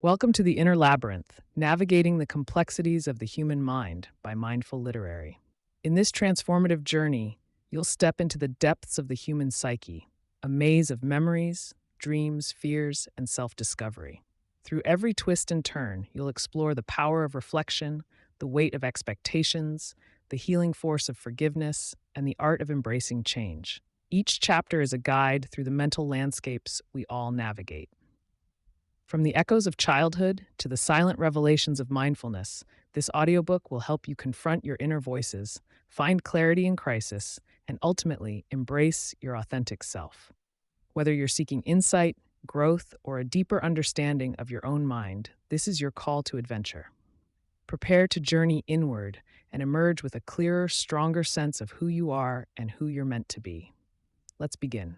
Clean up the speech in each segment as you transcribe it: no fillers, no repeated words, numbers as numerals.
Welcome to the Inner Labyrinth, Navigating the Complexities of the Human Mind by Mindful Literary. In this transformative journey, you'll step into the depths of the human psyche, a maze of memories, dreams, fears, and self-discovery. Through every twist and turn, you'll explore the power of reflection, the weight of expectations, the healing force of forgiveness, and the art of embracing change. Each chapter is a guide through the mental landscapes we all navigate. From the echoes of childhood to the silent revelations of mindfulness, this audiobook will help you confront your inner voices, find clarity in crisis, and ultimately embrace your authentic self. Whether you're seeking insight, growth, or a deeper understanding of your own mind, this is your call to adventure. Prepare to journey inward and emerge with a clearer, stronger sense of who you are and who you're meant to be. Let's begin.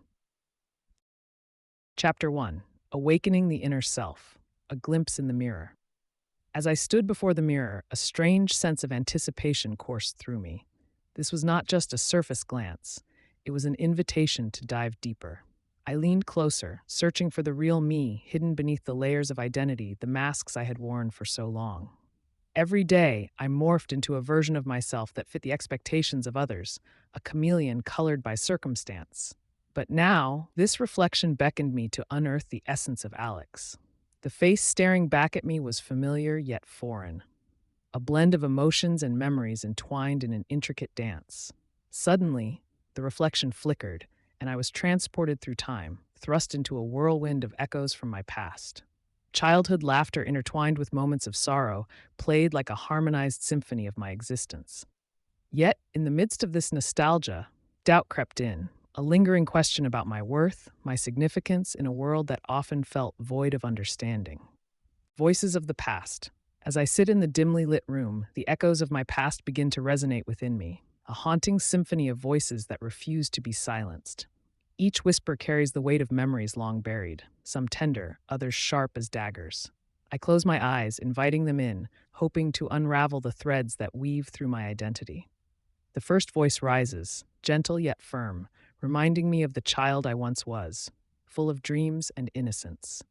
Chapter 1: Awakening the Inner Self, a Glimpse in the Mirror. As I stood before the mirror, a strange sense of anticipation coursed through me. This was not just a surface glance, it was an invitation to dive deeper. I leaned closer, searching for the real me hidden beneath the layers of identity, the masks I had worn for so long. Every day, I morphed into a version of myself that fit the expectations of others, a chameleon colored by circumstance. But now, this reflection beckoned me to unearth the essence of Alex. The face staring back at me was familiar yet foreign, a blend of emotions and memories entwined in an intricate dance. Suddenly, the reflection flickered, and I was transported through time, thrust into a whirlwind of echoes from my past. Childhood laughter intertwined with moments of sorrow played like a harmonized symphony of my existence. Yet, in the midst of this nostalgia, doubt crept in, a lingering question about my worth, my significance in a world that often felt void of understanding. Voices of the past. As I sit in the dimly lit room, the echoes of my past begin to resonate within me, a haunting symphony of voices that refuse to be silenced. Each whisper carries the weight of memories long buried, some tender, others sharp as daggers. I close my eyes, inviting them in, hoping to unravel the threads that weave through my identity. The first voice rises, gentle yet firm, reminding me of the child I once was, full of dreams and innocence.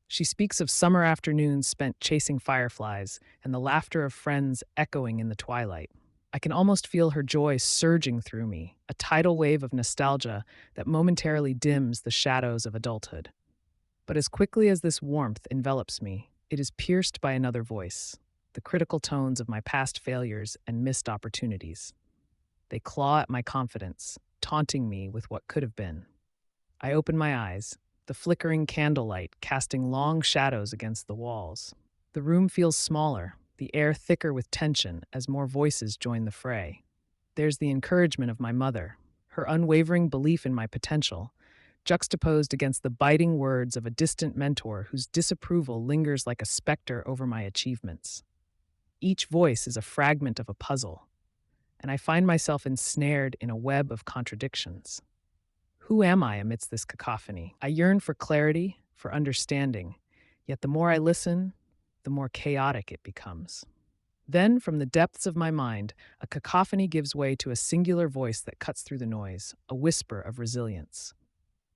She speaks of summer afternoons spent chasing fireflies and the laughter of friends echoing in the twilight. I can almost feel her joy surging through me, a tidal wave of nostalgia that momentarily dims the shadows of adulthood. But as quickly as this warmth envelops me, it is pierced by another voice, the critical tones of my past failures and missed opportunities. They claw at my confidence, taunting me with what could have been. I open my eyes, the flickering candlelight casting long shadows against the walls. The room feels smaller, the air thicker with tension as more voices join the fray. There's the encouragement of my mother, her unwavering belief in my potential, juxtaposed against the biting words of a distant mentor whose disapproval lingers like a specter over my achievements. Each voice is a fragment of a puzzle, and I find myself ensnared in a web of contradictions. Who am I amidst this cacophony? I yearn for clarity, for understanding, yet the more I listen, the more chaotic it becomes. Then, from the depths of my mind, a cacophony gives way to a singular voice that cuts through the noise, a whisper of resilience.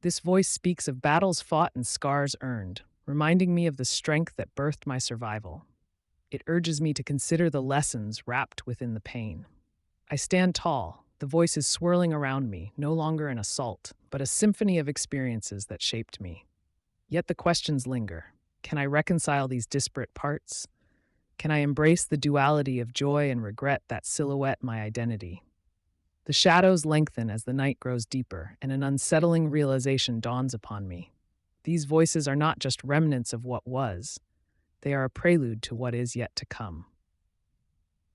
This voice speaks of battles fought and scars earned, reminding me of the strength that birthed my survival. It urges me to consider the lessons wrapped within the pain. I stand tall, the voices swirling around me, no longer an assault, but a symphony of experiences that shaped me. Yet the questions linger. Can I reconcile these disparate parts? Can I embrace the duality of joy and regret that silhouette my identity? The shadows lengthen as the night grows deeper, and an unsettling realization dawns upon me. These voices are not just remnants of what was, they are a prelude to what is yet to come.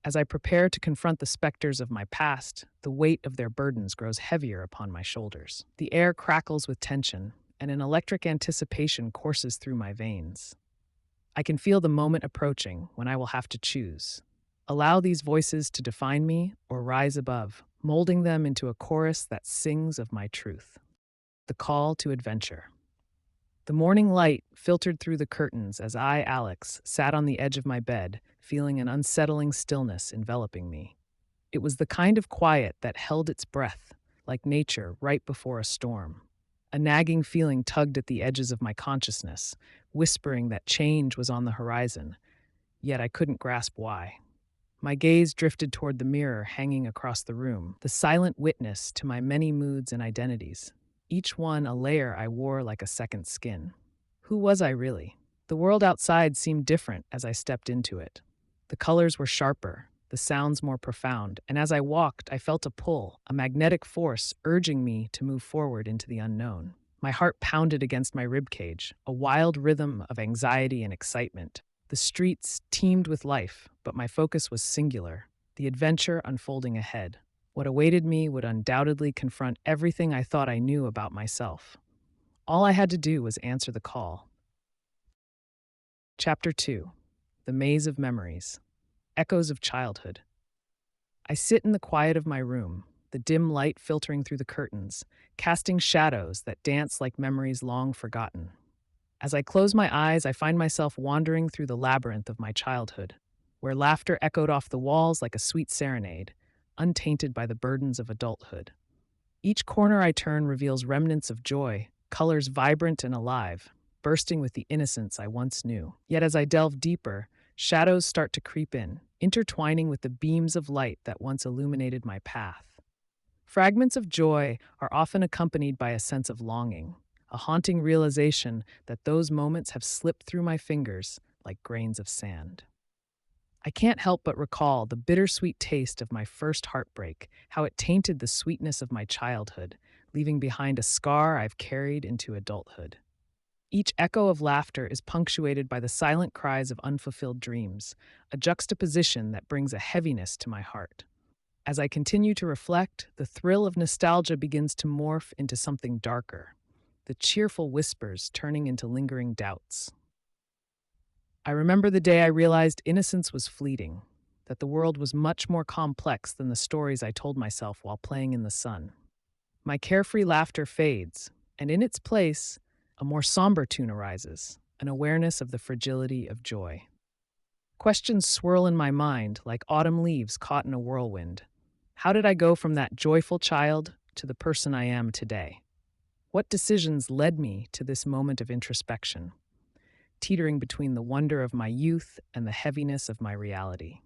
As I prepare to confront the specters of my past, the weight of their burdens grows heavier upon my shoulders. The air crackles with tension, and an electric anticipation courses through my veins. I can feel the moment approaching when I will have to choose. Allow these voices to define me or rise above, molding them into a chorus that sings of my truth. The call to adventure. The morning light filtered through the curtains as I, Alex, sat on the edge of my bed, feeling an unsettling stillness enveloping me. It was the kind of quiet that held its breath, like nature right before a storm. A nagging feeling tugged at the edges of my consciousness, whispering that change was on the horizon, yet I couldn't grasp why. My gaze drifted toward the mirror hanging across the room, the silent witness to my many moods and identities, each one a layer I wore like a second skin. Who was I really? The world outside seemed different as I stepped into it. The colors were sharper, the sounds more profound, and as I walked, I felt a pull, a magnetic force urging me to move forward into the unknown. My heart pounded against my ribcage, a wild rhythm of anxiety and excitement. The streets teemed with life, but my focus was singular, the adventure unfolding ahead. What awaited me would undoubtedly confront everything I thought I knew about myself. All I had to do was answer the call. Chapter 2: The Maze of Memories. Echoes of Childhood. I sit in the quiet of my room, the dim light filtering through the curtains, casting shadows that dance like memories long forgotten. As I close my eyes, I find myself wandering through the labyrinth of my childhood, where laughter echoed off the walls like a sweet serenade, untainted by the burdens of adulthood. Each corner I turn reveals remnants of joy, colors vibrant and alive, bursting with the innocence I once knew. Yet as I delve deeper, shadows start to creep in, intertwining with the beams of light that once illuminated my path. Fragments of joy are often accompanied by a sense of longing, a haunting realization that those moments have slipped through my fingers like grains of sand. I can't help but recall the bittersweet taste of my first heartbreak, how it tainted the sweetness of my childhood, leaving behind a scar I've carried into adulthood. Each echo of laughter is punctuated by the silent cries of unfulfilled dreams, a juxtaposition that brings a heaviness to my heart. As I continue to reflect, the thrill of nostalgia begins to morph into something darker, the cheerful whispers turning into lingering doubts. I remember the day I realized innocence was fleeting, that the world was much more complex than the stories I told myself while playing in the sun. My carefree laughter fades, and in its place, a more somber tune arises, an awareness of the fragility of joy. Questions swirl in my mind like autumn leaves caught in a whirlwind. How did I go from that joyful child to the person I am today? What decisions led me to this moment of introspection, teetering between the wonder of my youth and the heaviness of my reality?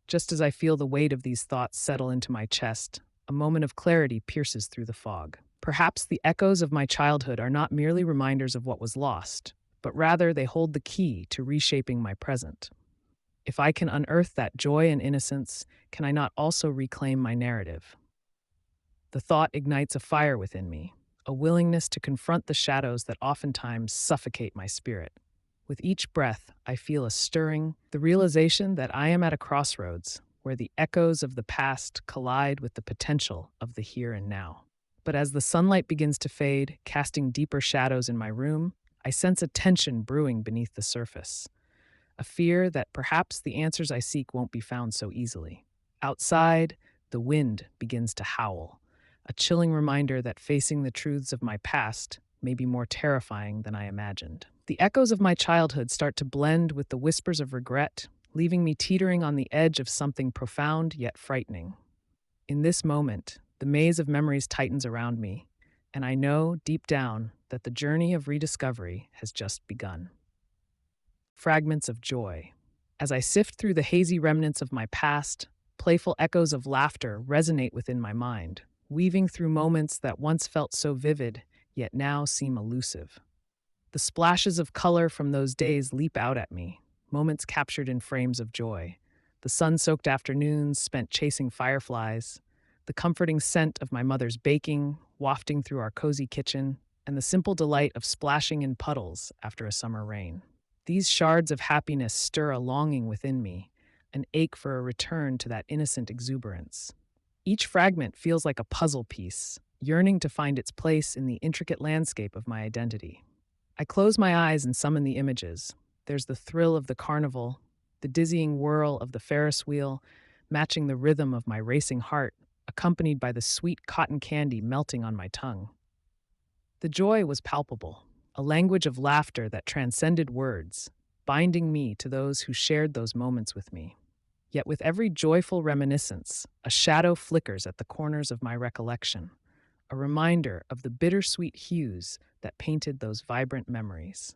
Just as I feel the weight of these thoughts settle into my chest, a moment of clarity pierces through the fog. Perhaps the echoes of my childhood are not merely reminders of what was lost, but rather they hold the key to reshaping my present. If I can unearth that joy and innocence, can I not also reclaim my narrative? The thought ignites a fire within me, a willingness to confront the shadows that oftentimes suffocate my spirit. With each breath, I feel a stirring, the realization that I am at a crossroads where the echoes of the past collide with the potential of the here and now. But as the sunlight begins to fade, casting deeper shadows in my room, I sense a tension brewing beneath the surface, a fear that perhaps the answers I seek won't be found so easily. Outside, the wind begins to howl, a chilling reminder that facing the truths of my past may be more terrifying than I imagined. The echoes of my childhood start to blend with the whispers of regret, leaving me teetering on the edge of something profound yet frightening. In this moment, the maze of memories tightens around me, and I know deep down that the journey of rediscovery has just begun. Fragments of joy. As I sift through the hazy remnants of my past, playful echoes of laughter resonate within my mind, weaving through moments that once felt so vivid, yet now seem elusive. The splashes of color from those days leap out at me, moments captured in frames of joy. The sun-soaked afternoons spent chasing fireflies, the comforting scent of my mother's baking wafting through our cozy kitchen, and the simple delight of splashing in puddles after a summer rain. These shards of happiness stir a longing within me, an ache for a return to that innocent exuberance. Each fragment feels like a puzzle piece, yearning to find its place in the intricate landscape of my identity. I close my eyes and summon the images. There's the thrill of the carnival, the dizzying whirl of the Ferris wheel, matching the rhythm of my racing heart, accompanied by the sweet cotton candy melting on my tongue. The joy was palpable, a language of laughter that transcended words, binding me to those who shared those moments with me. Yet with every joyful reminiscence, a shadow flickers at the corners of my recollection, a reminder of the bittersweet hues that painted those vibrant memories.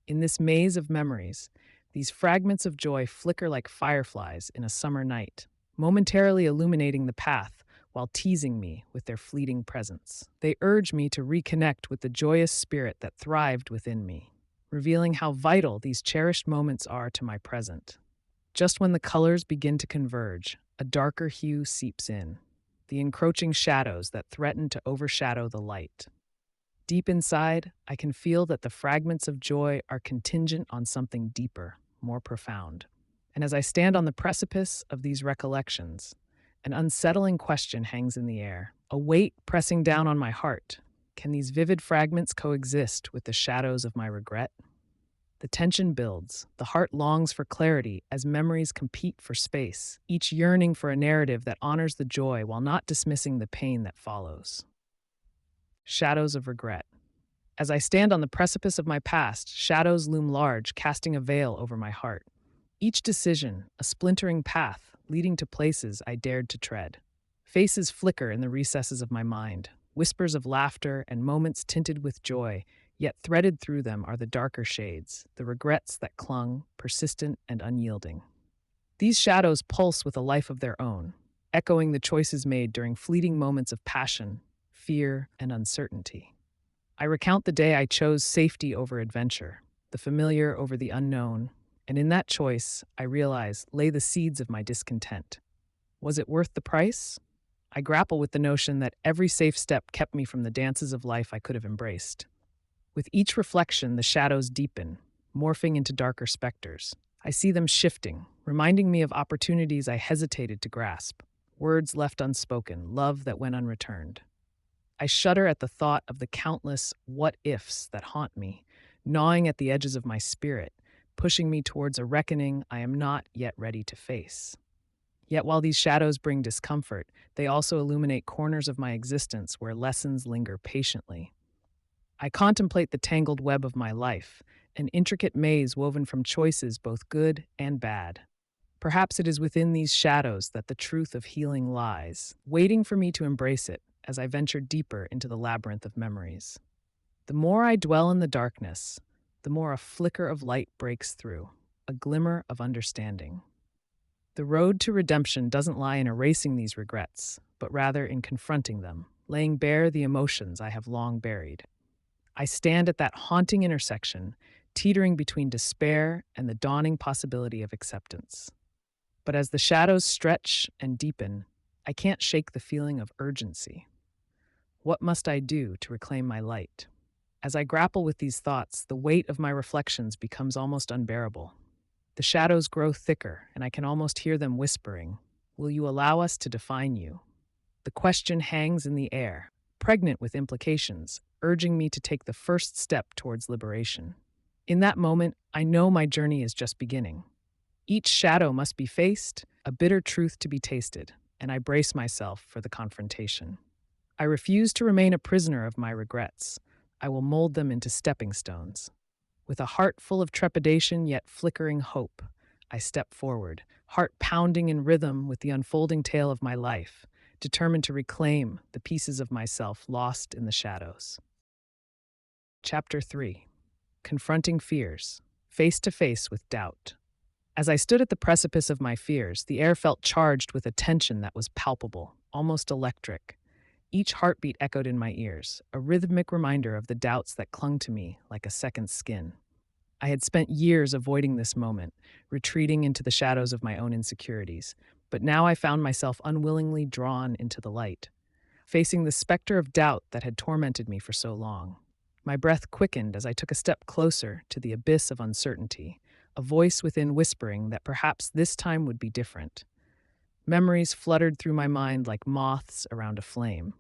In this maze of memories, these fragments of joy flicker like fireflies in a summer night, momentarily illuminating the path while teasing me with their fleeting presence. They urge me to reconnect with the joyous spirit that thrived within me, revealing how vital these cherished moments are to my present. Just when the colors begin to converge, a darker hue seeps in, the encroaching shadows that threaten to overshadow the light. Deep inside, I can feel that the fragments of joy are contingent on something deeper, more profound. And as I stand on the precipice of these recollections, an unsettling question hangs in the air, a weight pressing down on my heart. Can these vivid fragments coexist with the shadows of my regret? The tension builds. The heart longs for clarity as memories compete for space, each yearning for a narrative that honors the joy while not dismissing the pain that follows. Shadows of regret. As I stand on the precipice of my past, shadows loom large, casting a veil over my heart. Each decision, a splintering path leading to places I dared to tread. Faces flicker in the recesses of my mind, whispers of laughter and moments tinted with joy, yet threaded through them are the darker shades, the regrets that clung, persistent and unyielding. These shadows pulse with a life of their own, echoing the choices made during fleeting moments of passion, fear, and uncertainty. I recount the day I chose safety over adventure, the familiar over the unknown, and in that choice, I realize, lay the seeds of my discontent. Was it worth the price? I grapple with the notion that every safe step kept me from the dances of life I could have embraced. With each reflection, the shadows deepen, morphing into darker specters. I see them shifting, reminding me of opportunities I hesitated to grasp, words left unspoken, love that went unreturned. I shudder at the thought of the countless what-ifs that haunt me, gnawing at the edges of my spirit, pushing me towards a reckoning I am not yet ready to face. Yet while these shadows bring discomfort, they also illuminate corners of my existence where lessons linger patiently. I contemplate the tangled web of my life, an intricate maze woven from choices both good and bad. Perhaps it is within these shadows that the truth of healing lies, waiting for me to embrace it as I venture deeper into the labyrinth of memories. The more I dwell in the darkness, the more a flicker of light breaks through, a glimmer of understanding. The road to redemption doesn't lie in erasing these regrets, but rather in confronting them, laying bare the emotions I have long buried. I stand at that haunting intersection, teetering between despair and the dawning possibility of acceptance. But as the shadows stretch and deepen, I can't shake the feeling of urgency. What must I do to reclaim my light? As I grapple with these thoughts, the weight of my reflections becomes almost unbearable. The shadows grow thicker, and I can almost hear them whispering, "Will you allow us to define you?" The question hangs in the air, pregnant with implications, urging me to take the first step towards liberation. In that moment, I know my journey is just beginning. Each shadow must be faced, a bitter truth to be tasted, and I brace myself for the confrontation. I refuse to remain a prisoner of my regrets. I will mold them into stepping stones. With a heart full of trepidation yet flickering hope, I step forward, heart pounding in rhythm with the unfolding tale of my life, determined to reclaim the pieces of myself lost in the shadows. Chapter 3. Confronting Fears, Face to Face with Doubt. As I stood at the precipice of my fears, the air felt charged with a tension that was palpable, almost electric. Each heartbeat echoed in my ears, a rhythmic reminder of the doubts that clung to me like a second skin. I had spent years avoiding this moment, retreating into the shadows of my own insecurities, but now I found myself unwillingly drawn into the light, facing the specter of doubt that had tormented me for so long. My breath quickened as I took a step closer to the abyss of uncertainty, a voice within whispering that perhaps this time would be different. Memories fluttered through my mind like moths around a flame,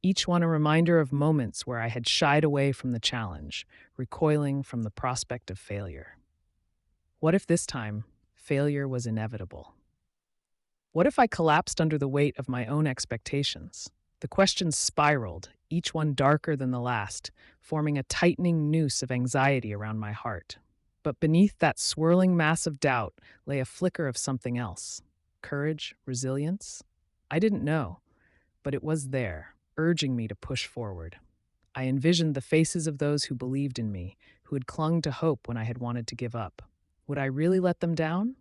each one a reminder of moments where I had shied away from the challenge, recoiling from the prospect of failure. What if this time, failure was inevitable? What if I collapsed under the weight of my own expectations? The questions spiraled, each one darker than the last, forming a tightening noose of anxiety around my heart. But beneath that swirling mass of doubt lay a flicker of something else. Courage, resilience? I didn't know, but it was there, urging me to push forward. I envisioned the faces of those who believed in me, who had clung to hope when I had wanted to give up. Would I really let them down?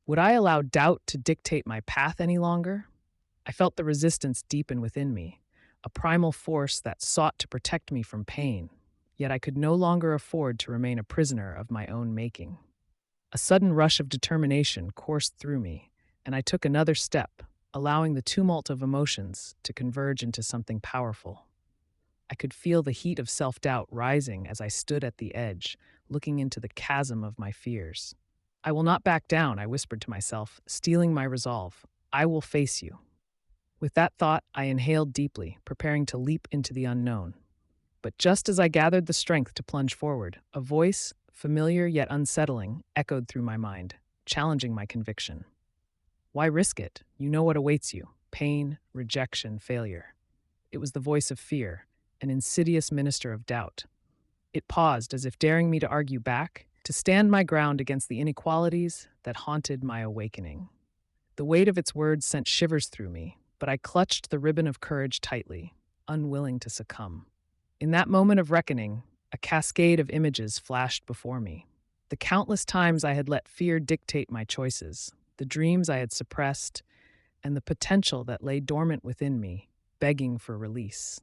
Would I allow doubt to dictate my path any longer? I felt the resistance deepen within me, a primal force that sought to protect me from pain, yet I could no longer afford to remain a prisoner of my own making. A sudden rush of determination coursed through me, and I took another step, allowing the tumult of emotions to converge into something powerful. I could feel the heat of self-doubt rising as I stood at the edge, looking into the chasm of my fears. I will not back down, I whispered to myself, steeling my resolve. I will face you. With that thought, I inhaled deeply, preparing to leap into the unknown. But just as I gathered the strength to plunge forward, a voice, familiar yet unsettling, echoed through my mind, challenging my conviction. Why risk it? You know what awaits you: pain, rejection, failure. It was the voice of fear, an insidious minister of doubt. It paused as if daring me to argue back, to stand my ground against the inequalities that haunted my awakening. The weight of its words sent shivers through me, but I clutched the ribbon of courage tightly, unwilling to succumb. In that moment of reckoning, a cascade of images flashed before me. The countless times I had let fear dictate my choices, the dreams I had suppressed, and the potential that lay dormant within me, begging for release.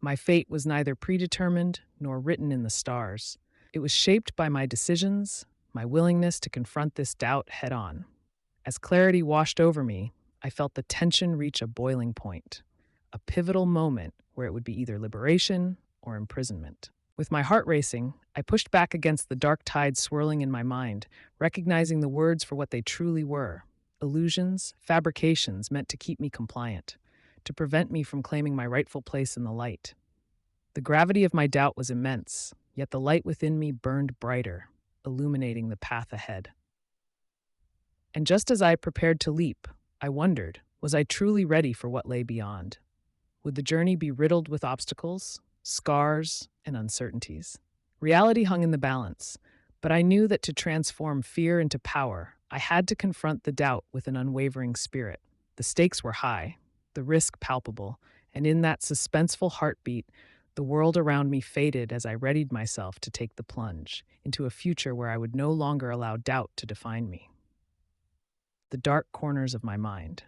My fate was neither predetermined nor written in the stars. It was shaped by my decisions, my willingness to confront this doubt head on. As clarity washed over me, I felt the tension reach a boiling point, a pivotal moment where it would be either liberation or imprisonment. With my heart racing, I pushed back against the dark tide swirling in my mind, recognizing the words for what they truly were: illusions, fabrications meant to keep me compliant, to prevent me from claiming my rightful place in the light. The gravity of my doubt was immense, yet the light within me burned brighter, illuminating the path ahead. And just as I prepared to leap, I wondered, was I truly ready for what lay beyond? Would the journey be riddled with obstacles, scars, and uncertainties? Reality hung in the balance, but I knew that to transform fear into power, I had to confront the doubt with an unwavering spirit. The stakes were high, the risk palpable, and in that suspenseful heartbeat, the world around me faded as I readied myself to take the plunge into a future where I would no longer allow doubt to define me. The dark corners of my mind.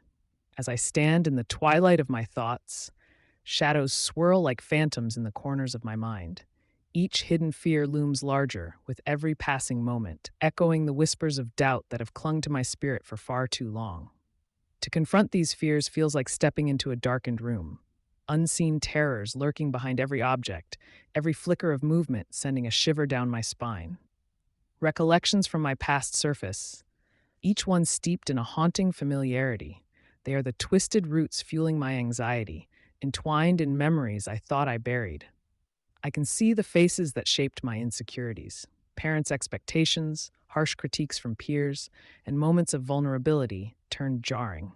As I stand in the twilight of my thoughts, shadows swirl like phantoms in the corners of my mind. Each hidden fear looms larger with every passing moment, echoing the whispers of doubt that have clung to my spirit for far too long. To confront these fears feels like stepping into a darkened room, unseen terrors lurking behind every object, every flicker of movement sending a shiver down my spine. Recollections from my past surface, each one steeped in a haunting familiarity. They are the twisted roots fueling my anxiety, entwined in memories I thought I buried. I can see the faces that shaped my insecurities: parents' expectations, harsh critiques from peers, and moments of vulnerability turned jarring.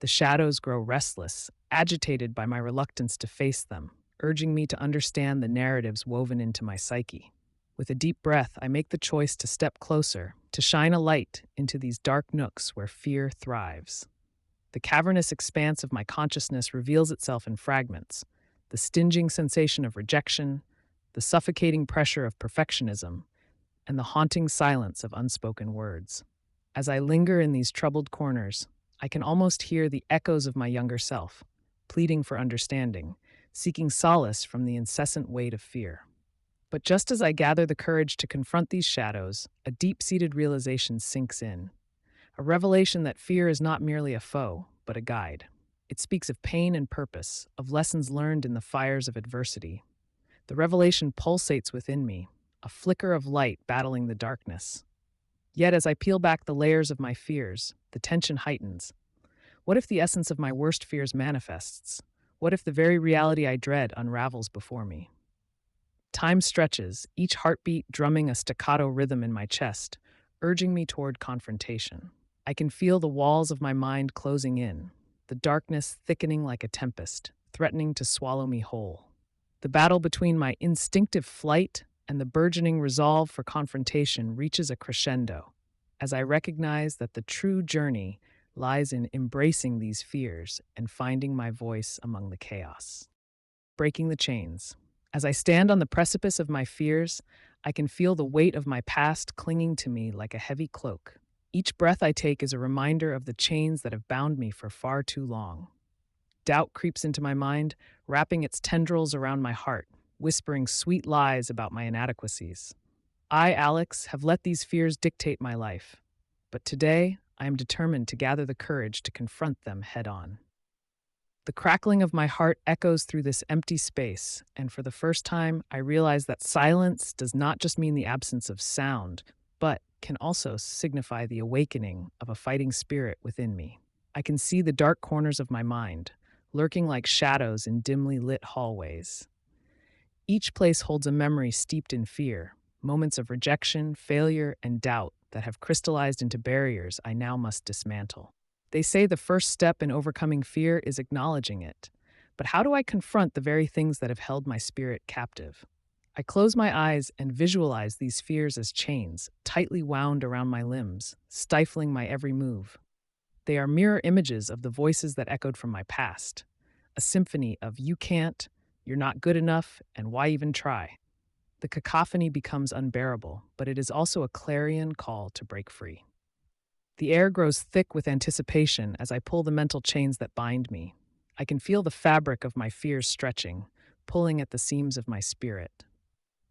The shadows grow restless, agitated by my reluctance to face them, urging me to understand the narratives woven into my psyche. With a deep breath, I make the choice to step closer, to shine a light into these dark nooks where fear thrives. The cavernous expanse of my consciousness reveals itself in fragments: the stinging sensation of rejection, the suffocating pressure of perfectionism, and the haunting silence of unspoken words. As I linger in these troubled corners, I can almost hear the echoes of my younger self, pleading for understanding, seeking solace from the incessant weight of fear. But just as I gather the courage to confront these shadows, a deep-seated realization sinks in. A revelation that fear is not merely a foe, but a guide. It speaks of pain and purpose, of lessons learned in the fires of adversity. The revelation pulsates within me, a flicker of light battling the darkness. Yet as I peel back the layers of my fears, the tension heightens. What if the essence of my worst fears manifests? What if the very reality I dread unravels before me? Time stretches, each heartbeat drumming a staccato rhythm in my chest, urging me toward confrontation. I can feel the walls of my mind closing in, the darkness thickening like a tempest, threatening to swallow me whole. The battle between my instinctive flight and the burgeoning resolve for confrontation reaches a crescendo, as I recognize that the true journey lies in embracing these fears and finding my voice among the chaos. breaking the chains. As I stand on the precipice of my fears, I can feel the weight of my past clinging to me like a heavy cloak. Each breath I take is a reminder of the chains that have bound me for far too long. Doubt creeps into my mind, wrapping its tendrils around my heart, whispering sweet lies about my inadequacies. I, Alex, have let these fears dictate my life. But today, I am determined to gather the courage to confront them head on. The crackling of my heart echoes through this empty space, and for the first time, I realize that silence does not just mean the absence of sound, but can also signify the awakening of a fighting spirit within me. I can see the dark corners of my mind, lurking like shadows in dimly lit hallways. Each place holds a memory steeped in fear, moments of rejection, failure, and doubt that have crystallized into barriers I now must dismantle. They say the first step in overcoming fear is acknowledging it. But how do I confront the very things that have held my spirit captive? I close my eyes and visualize these fears as chains, tightly wound around my limbs, stifling my every move. They are mirror images of the voices that echoed from my past, a symphony of "you can't," "you're not good enough," and "why even try?" The cacophony becomes unbearable, but it is also a clarion call to break free. The air grows thick with anticipation as I pull the mental chains that bind me. I can feel the fabric of my fears stretching, pulling at the seams of my spirit.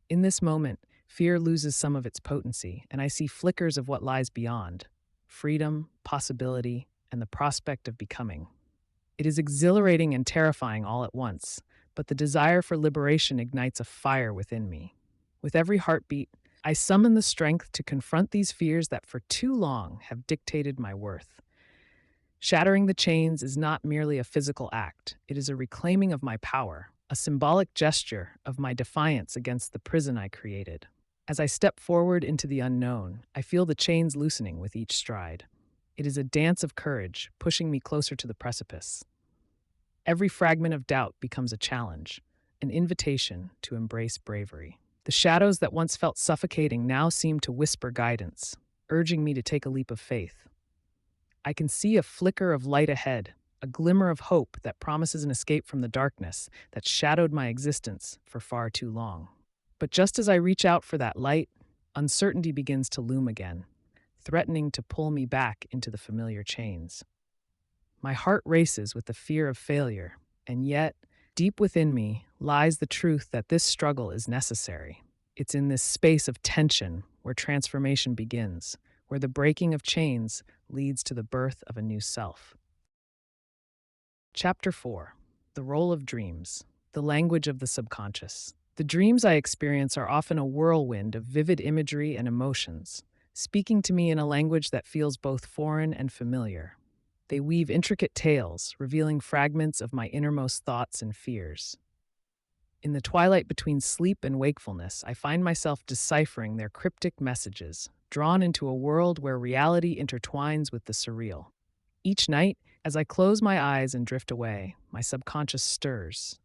In this moment, fear loses some of its potency, and I see flickers of what lies beyond: freedom, possibility, and the prospect of becoming. It is exhilarating and terrifying all at once, but the desire for liberation ignites a fire within me. With every heartbeat, I summon the strength to confront these fears that for too long have dictated my worth. Shattering the chains is not merely a physical act, it is a reclaiming of my power, a symbolic gesture of my defiance against the prison I created. As I step forward into the unknown, I feel the chains loosening with each stride. It is a dance of courage, pushing me closer to the precipice. Every fragment of doubt becomes a challenge, an invitation to embrace bravery. The shadows that once felt suffocating now seem to whisper guidance, urging me to take a leap of faith. I can see a flicker of light ahead, a glimmer of hope that promises an escape from the darkness that shadowed my existence for far too long. But just as I reach out for that light, uncertainty begins to loom again, threatening to pull me back into the familiar chains. My heart races with the fear of failure, and yet, deep within me lies the truth that this struggle is necessary. It's in this space of tension where transformation begins, where the breaking of chains leads to the birth of a new self. Chapter 4: The Role of Dreams, the Language of the Subconscious. The dreams I experience are often a whirlwind of vivid imagery and emotions, speaking to me in a language that feels both foreign and familiar. They weave intricate tales, revealing fragments of my innermost thoughts and fears. In the twilight between sleep and wakefulness, I find myself deciphering their cryptic messages, drawn into a world where reality intertwines with the surreal. Each night, as I close my eyes and drift away, my subconscious stirs,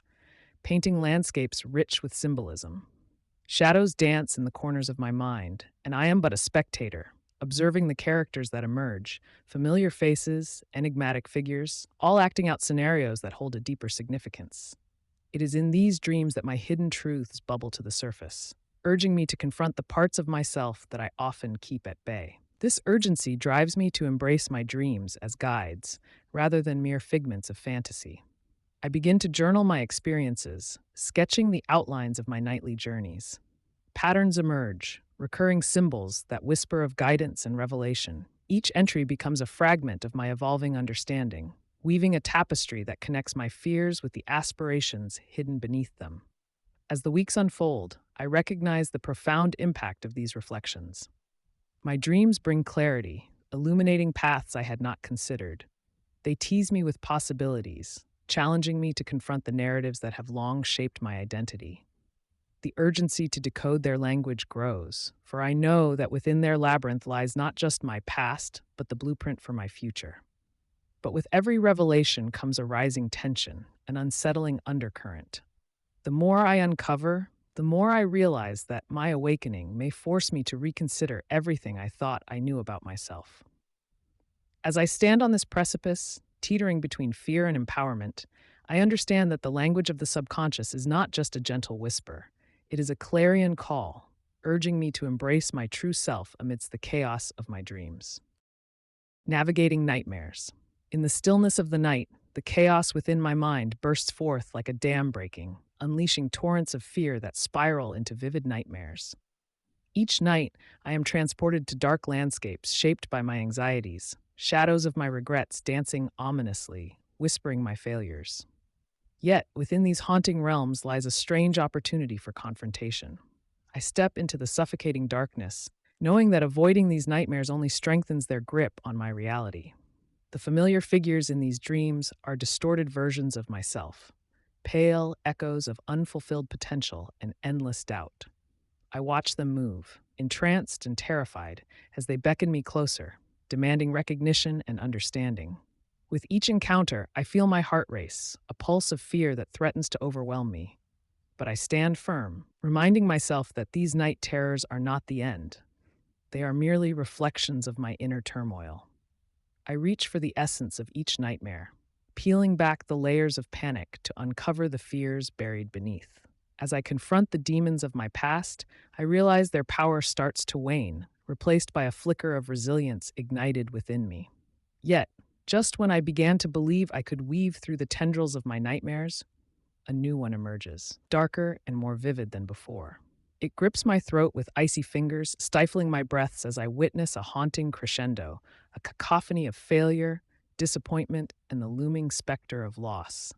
painting landscapes rich with symbolism. Shadows dance in the corners of my mind, and I am but a spectator, observing the characters that emerge, familiar faces, enigmatic figures, all acting out scenarios that hold a deeper significance. It is in these dreams that my hidden truths bubble to the surface, urging me to confront the parts of myself that I often keep at bay. This urgency drives me to embrace my dreams as guides, rather than mere figments of fantasy. I begin to journal my experiences, sketching the outlines of my nightly journeys. Patterns emerge, recurring symbols that whisper of guidance and revelation. Each entry becomes a fragment of my evolving understanding, weaving a tapestry that connects my fears with the aspirations hidden beneath them. As the weeks unfold, I recognize the profound impact of these reflections. My dreams bring clarity, illuminating paths I had not considered. They tease me with possibilities, challenging me to confront the narratives that have long shaped my identity. The urgency to decode their language grows, for I know that within their labyrinth lies not just my past, but the blueprint for my future. But with every revelation comes a rising tension, an unsettling undercurrent. The more I uncover, the more I realize that my awakening may force me to reconsider everything I thought I knew about myself. As I stand on this precipice, teetering between fear and empowerment, I understand that the language of the subconscious is not just a gentle whisper, it is a clarion call, urging me to embrace my true self amidst the chaos of my dreams. Navigating nightmares. In the stillness of the night, the chaos within my mind bursts forth like a dam breaking, unleashing torrents of fear that spiral into vivid nightmares. Each night, I am transported to dark landscapes shaped by my anxieties, shadows of my regrets dancing ominously, whispering my failures. Yet, within these haunting realms lies a strange opportunity for confrontation. I step into the suffocating darkness, knowing that avoiding these nightmares only strengthens their grip on my reality. The familiar figures in these dreams are distorted versions of myself, pale echoes of unfulfilled potential and endless doubt. I watch them move, entranced and terrified, as they beckon me closer, demanding recognition and understanding. With each encounter, I feel my heart race, a pulse of fear that threatens to overwhelm me. But I stand firm, reminding myself that these night terrors are not the end. They are merely reflections of my inner turmoil. I reach for the essence of each nightmare, peeling back the layers of panic to uncover the fears buried beneath. As I confront the demons of my past, I realize their power starts to wane, replaced by a flicker of resilience ignited within me. Yet, just when I began to believe I could weave through the tendrils of my nightmares, a new one emerges, darker and more vivid than before. It grips my throat with icy fingers, stifling my breaths as I witness a haunting crescendo, a cacophony of failure, disappointment, and the looming specter of loss.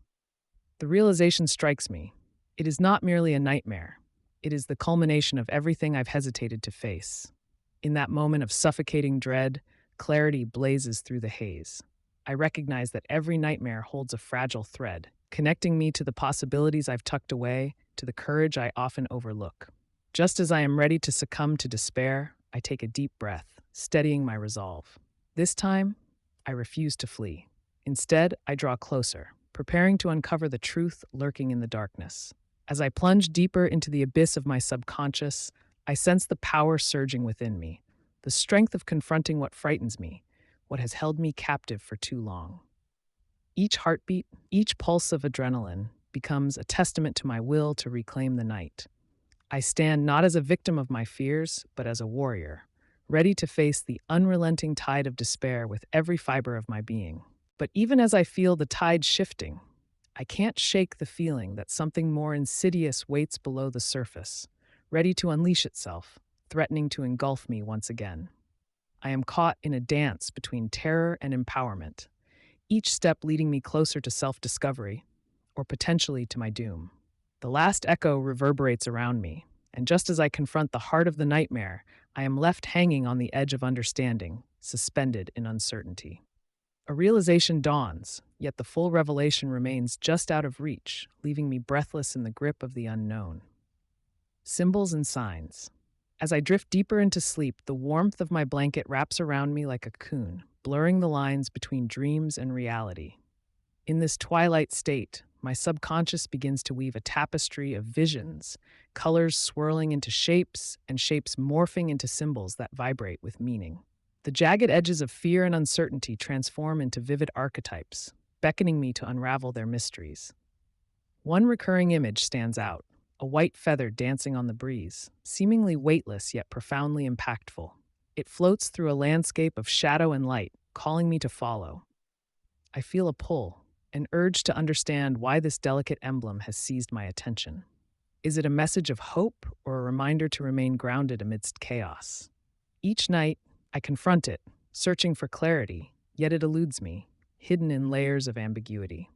The realization strikes me. It is not merely a nightmare. It is the culmination of everything I've hesitated to face. In that moment of suffocating dread, clarity blazes through the haze. I recognize that every nightmare holds a fragile thread, connecting me to the possibilities I've tucked away, to the courage I often overlook. Just as I am ready to succumb to despair, I take a deep breath, steadying my resolve. This time, I refuse to flee. Instead, I draw closer, preparing to uncover the truth lurking in the darkness. As I plunge deeper into the abyss of my subconscious, I sense the power surging within me, the strength of confronting what frightens me, what has held me captive for too long. Each heartbeat, each pulse of adrenaline becomes a testament to my will to reclaim the night. I stand not as a victim of my fears, but as a warrior, ready to face the unrelenting tide of despair with every fiber of my being. But even as I feel the tide shifting, I can't shake the feeling that something more insidious waits below the surface, ready to unleash itself, threatening to engulf me once again. I am caught in a dance between terror and empowerment, each step leading me closer to self-discovery, or potentially to my doom. The last echo reverberates around me, and just as I confront the heart of the nightmare, I am left hanging on the edge of understanding, suspended in uncertainty. A realization dawns, yet the full revelation remains just out of reach, leaving me breathless in the grip of the unknown. Symbols and signs. As I drift deeper into sleep, the warmth of my blanket wraps around me like a cocoon, blurring the lines between dreams and reality. In this twilight state, my subconscious begins to weave a tapestry of visions, colors swirling into shapes, and shapes morphing into symbols that vibrate with meaning. The jagged edges of fear and uncertainty transform into vivid archetypes, beckoning me to unravel their mysteries. One recurring image stands out, a white feather dancing on the breeze, seemingly weightless yet profoundly impactful. It floats through a landscape of shadow and light, calling me to follow. I feel a pull, an urge to understand why this delicate emblem has seized my attention. Is it a message of hope or a reminder to remain grounded amidst chaos? Each night, I confront it, searching for clarity, yet it eludes me, hidden in layers of ambiguity.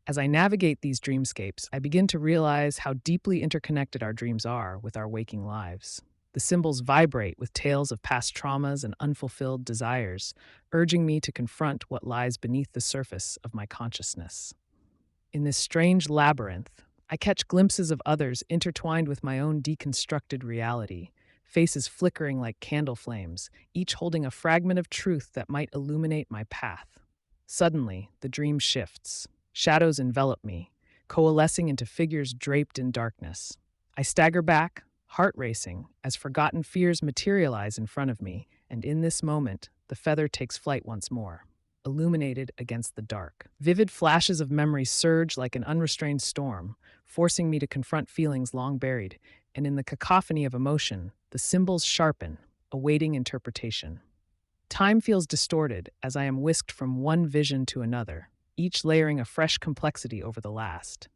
As I navigate these dreamscapes, I begin to realize how deeply interconnected our dreams are with our waking lives. The symbols vibrate with tales of past traumas and unfulfilled desires, urging me to confront what lies beneath the surface of my consciousness. In this strange labyrinth, I catch glimpses of others intertwined with my own deconstructed reality, faces flickering like candle flames, each holding a fragment of truth that might illuminate my path. Suddenly, the dream shifts. Shadows envelop me, coalescing into figures draped in darkness. I stagger back, heart racing, as forgotten fears materialize in front of me, and in this moment, the feather takes flight once more. illuminated against the dark. Vivid flashes of memory surge like an unrestrained storm, forcing me to confront feelings long buried, and in the cacophony of emotion, the symbols sharpen, awaiting interpretation. Time feels distorted as I am whisked from one vision to another, each layering a fresh complexity over the last.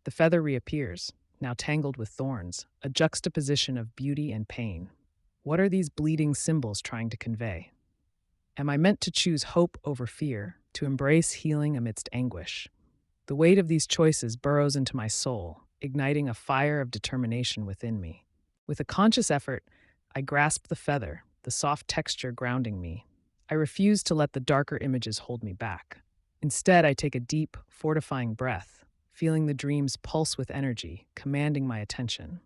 The feather reappears, now tangled with thorns, a juxtaposition of beauty and pain. What are these bleeding symbols trying to convey? Am I meant to choose hope over fear, to embrace healing amidst anguish? The weight of these choices burrows into my soul, igniting a fire of determination within me. With a conscious effort, I grasp the feather, the soft texture grounding me. I refuse to let the darker images hold me back. Instead, I take a deep, fortifying breath, feeling the dreams pulse with energy, commanding my attention.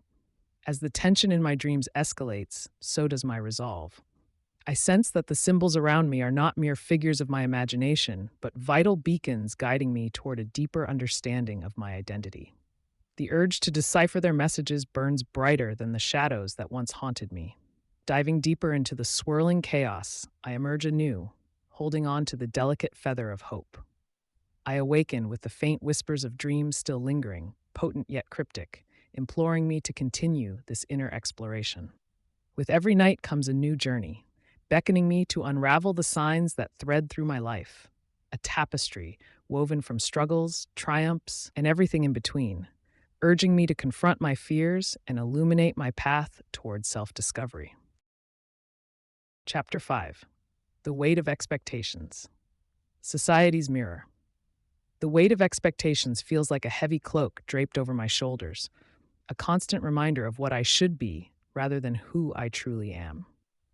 As the tension in my dreams escalates, so does my resolve. I sense that the symbols around me are not mere figures of my imagination, but vital beacons guiding me toward a deeper understanding of my identity. The urge to decipher their messages burns brighter than the shadows that once haunted me. Diving deeper into the swirling chaos, I emerge anew, holding on to the delicate feather of hope. I awaken with the faint whispers of dreams still lingering, potent yet cryptic, imploring me to continue this inner exploration. With every night comes a new journey, beckoning me to unravel the signs that thread through my life, a tapestry woven from struggles, triumphs, and everything in between, urging me to confront my fears and illuminate my path toward self-discovery. Chapter 5. The Weight of Expectations. Society's Mirror. The weight of expectations feels like a heavy cloak draped over my shoulders, a constant reminder of what I should be rather than who I truly am.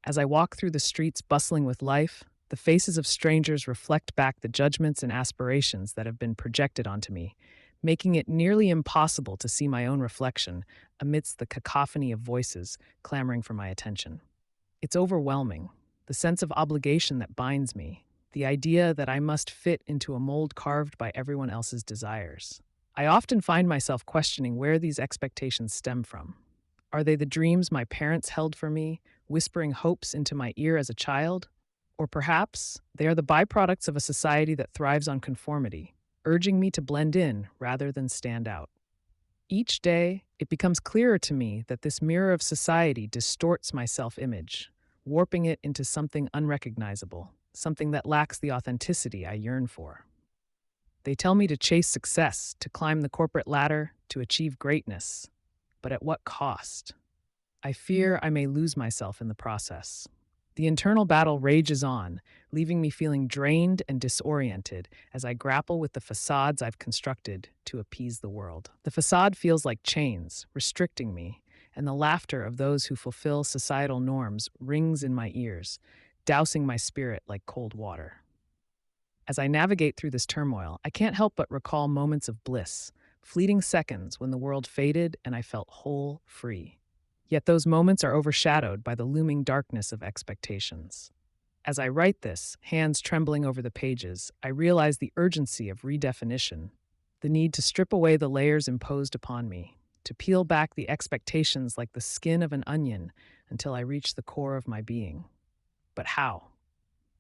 As I walk through the streets bustling with life, the faces of strangers reflect back the judgments and aspirations that have been projected onto me, making it nearly impossible to see my own reflection amidst the cacophony of voices clamoring for my attention. It's overwhelming, the sense of obligation that binds me, the idea that I must fit into a mold carved by everyone else's desires. I often find myself questioning where these expectations stem from. Are they the dreams my parents held for me, whispering hopes into my ear as a child? Or perhaps they are the byproducts of a society that thrives on conformity, urging me to blend in rather than stand out. Each day, it becomes clearer to me that this mirror of society distorts my self-image, warping it into something unrecognizable, something that lacks the authenticity I yearn for. They tell me to chase success, to climb the corporate ladder, to achieve greatness. But at what cost? I fear I may lose myself in the process. The internal battle rages on, leaving me feeling drained and disoriented as I grapple with the facades I've constructed to appease the world. The facade feels like chains, restricting me, and the laughter of those who fulfill societal norms rings in my ears, dousing my spirit like cold water. As I navigate through this turmoil, I can't help but recall moments of bliss, fleeting seconds when the world faded and I felt whole, free. Yet those moments are overshadowed by the looming darkness of expectations. As I write this, hands trembling over the pages, I realize the urgency of redefinition, the need to strip away the layers imposed upon me, to peel back the expectations like the skin of an onion until I reach the core of my being. But how?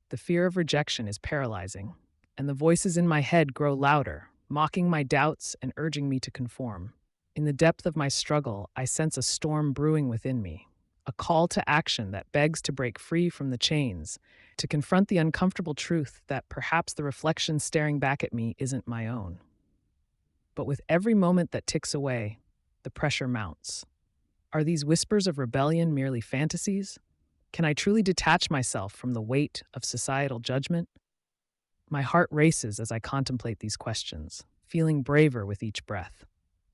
The fear of rejection is paralyzing, and the voices in my head grow louder, mocking my doubts and urging me to conform. In the depth of my struggle, I sense a storm brewing within me, a call to action that begs to break free from the chains, to confront the uncomfortable truth that perhaps the reflection staring back at me isn't my own. But with every moment that ticks away, the pressure mounts. Are these whispers of rebellion merely fantasies? Can I truly detach myself from the weight of societal judgment? My heart races as I contemplate these questions, feeling braver with each breath.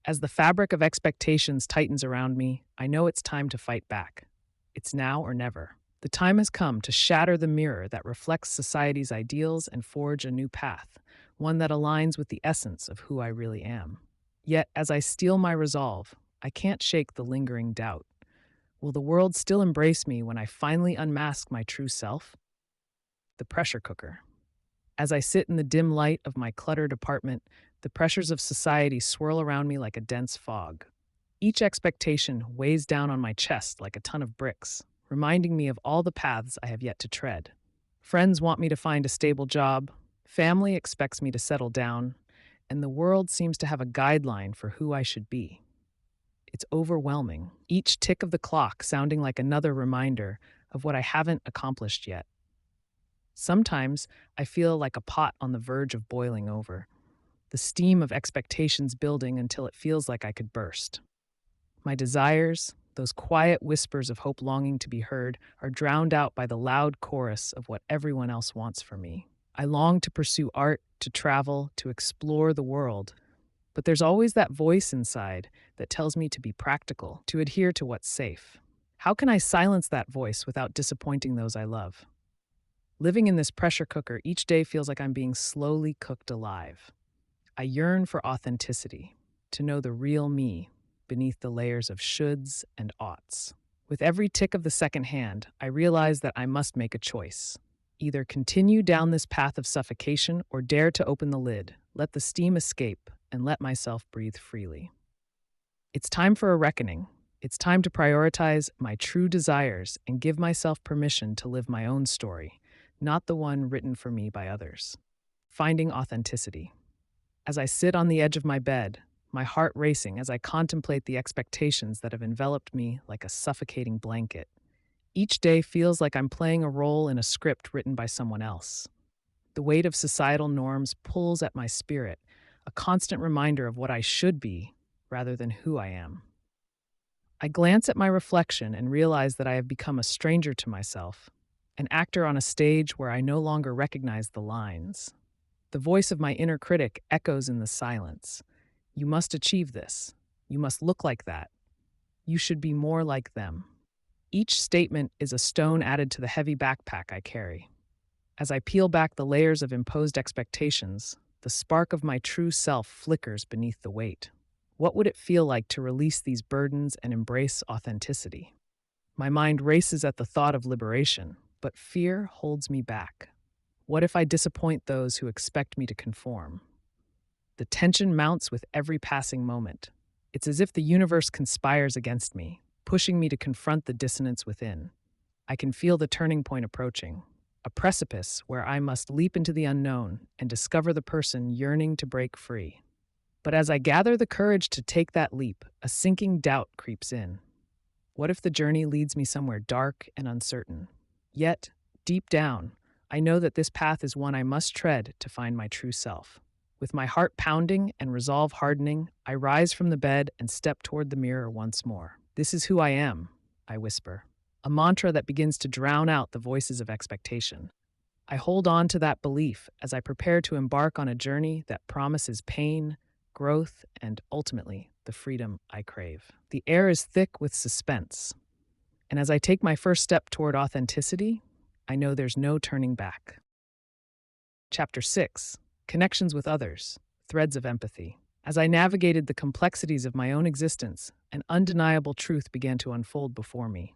As the fabric of expectations tightens around me, I know it's time to fight back. It's now or never. The time has come to shatter the mirror that reflects society's ideals and forge a new path, one that aligns with the essence of who I really am. Yet, as I steel my resolve, I can't shake the lingering doubt. Will the world still embrace me when I finally unmask my true self? The pressure cooker. As I sit in the dim light of my cluttered apartment, the pressures of society swirl around me like a dense fog. Each expectation weighs down on my chest like a ton of bricks, reminding me of all the paths I have yet to tread. Friends want me to find a stable job, family expects me to settle down, and the world seems to have a guideline for who I should be. It's overwhelming, each tick of the clock sounding like another reminder of what I haven't accomplished yet. Sometimes I feel like a pot on the verge of boiling over, the steam of expectations building until it feels like I could burst. My desires, those quiet whispers of hope longing to be heard, are drowned out by the loud chorus of what everyone else wants for me. I long to pursue art, to travel, to explore the world, but there's always that voice inside that tells me to be practical, to adhere to what's safe. How can I silence that voice without disappointing those I love? Living in this pressure cooker, each day feels like I'm being slowly cooked alive. I yearn for authenticity, to know the real me beneath the layers of shoulds and oughts. With every tick of the second hand, I realize that I must make a choice. Either continue down this path of suffocation or dare to open the lid, let the steam escape, and let myself breathe freely. It's time for a reckoning. It's time to prioritize my true desires and give myself permission to live my own story, not the one written for me by others. Finding authenticity. As I sit on the edge of my bed, my heart racing as I contemplate the expectations that have enveloped me like a suffocating blanket. Each day feels like I'm playing a role in a script written by someone else. The weight of societal norms pulls at my spirit, a constant reminder of what I should be rather than who I am. I glance at my reflection and realize that I have become a stranger to myself, an actor on a stage where I no longer recognize the lines. The voice of my inner critic echoes in the silence. You must achieve this. You must look like that. You should be more like them. Each statement is a stone added to the heavy backpack I carry. As I peel back the layers of imposed expectations, the spark of my true self flickers beneath the weight. What would it feel like to release these burdens and embrace authenticity? My mind races at the thought of liberation, but fear holds me back. What if I disappoint those who expect me to conform? The tension mounts with every passing moment. It's as if the universe conspires against me, pushing me to confront the dissonance within. I can feel the turning point approaching, a precipice where I must leap into the unknown and discover the person yearning to break free. But as I gather the courage to take that leap, a sinking doubt creeps in. What if the journey leads me somewhere dark and uncertain? Yet, deep down, I know that this path is one I must tread to find my true self. With my heart pounding and resolve hardening, I rise from the bed and step toward the mirror once more. This is who I am, I whisper, a mantra that begins to drown out the voices of expectation. I hold on to that belief as I prepare to embark on a journey that promises pain, growth, and ultimately, the freedom I crave. The air is thick with suspense, and as I take my first step toward authenticity, I know there's no turning back. Chapter 6: Connections with Others, Threads of Empathy. As I navigated the complexities of my own existence, an undeniable truth began to unfold before me.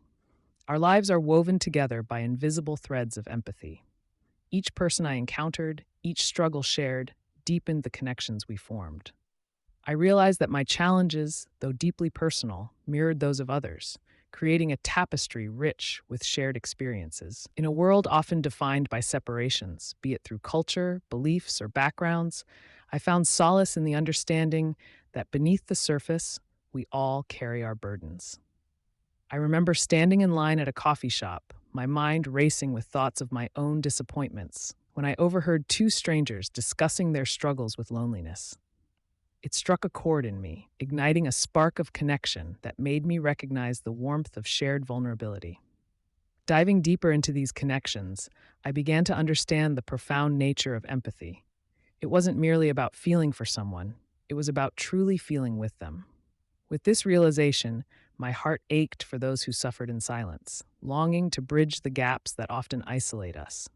Our lives are woven together by invisible threads of empathy. Each person I encountered, each struggle shared, deepened the connections we formed. I realized that my challenges, though deeply personal, mirrored those of others, creating a tapestry rich with shared experiences. In a world often defined by separations, be it through culture, beliefs, or backgrounds, I found solace in the understanding that beneath the surface, we all carry our burdens. I remember standing in line at a coffee shop, my mind racing with thoughts of my own disappointments, when I overheard two strangers discussing their struggles with loneliness. It struck a chord in me, igniting a spark of connection that made me recognize the warmth of shared vulnerability. Diving deeper into these connections, I began to understand the profound nature of empathy. It wasn't merely about feeling for someone, it was about truly feeling with them. With this realization, my heart ached for those who suffered in silence, longing to bridge the gaps that often isolate us.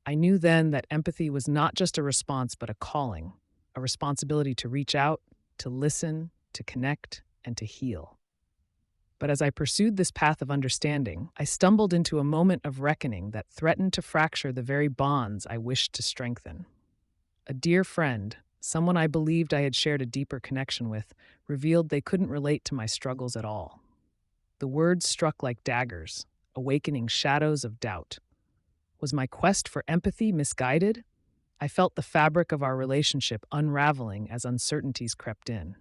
I knew then that empathy was not just a response but a calling, a responsibility to reach out, to listen, to connect, and to heal. But as I pursued this path of understanding, I stumbled into a moment of reckoning that threatened to fracture the very bonds I wished to strengthen. A dear friend, someone I believed I had shared a deeper connection with, revealed they couldn't relate to my struggles at all. The words struck like daggers, awakening shadows of doubt. Was my quest for empathy misguided? I felt the fabric of our relationship unraveling as uncertainties crept in.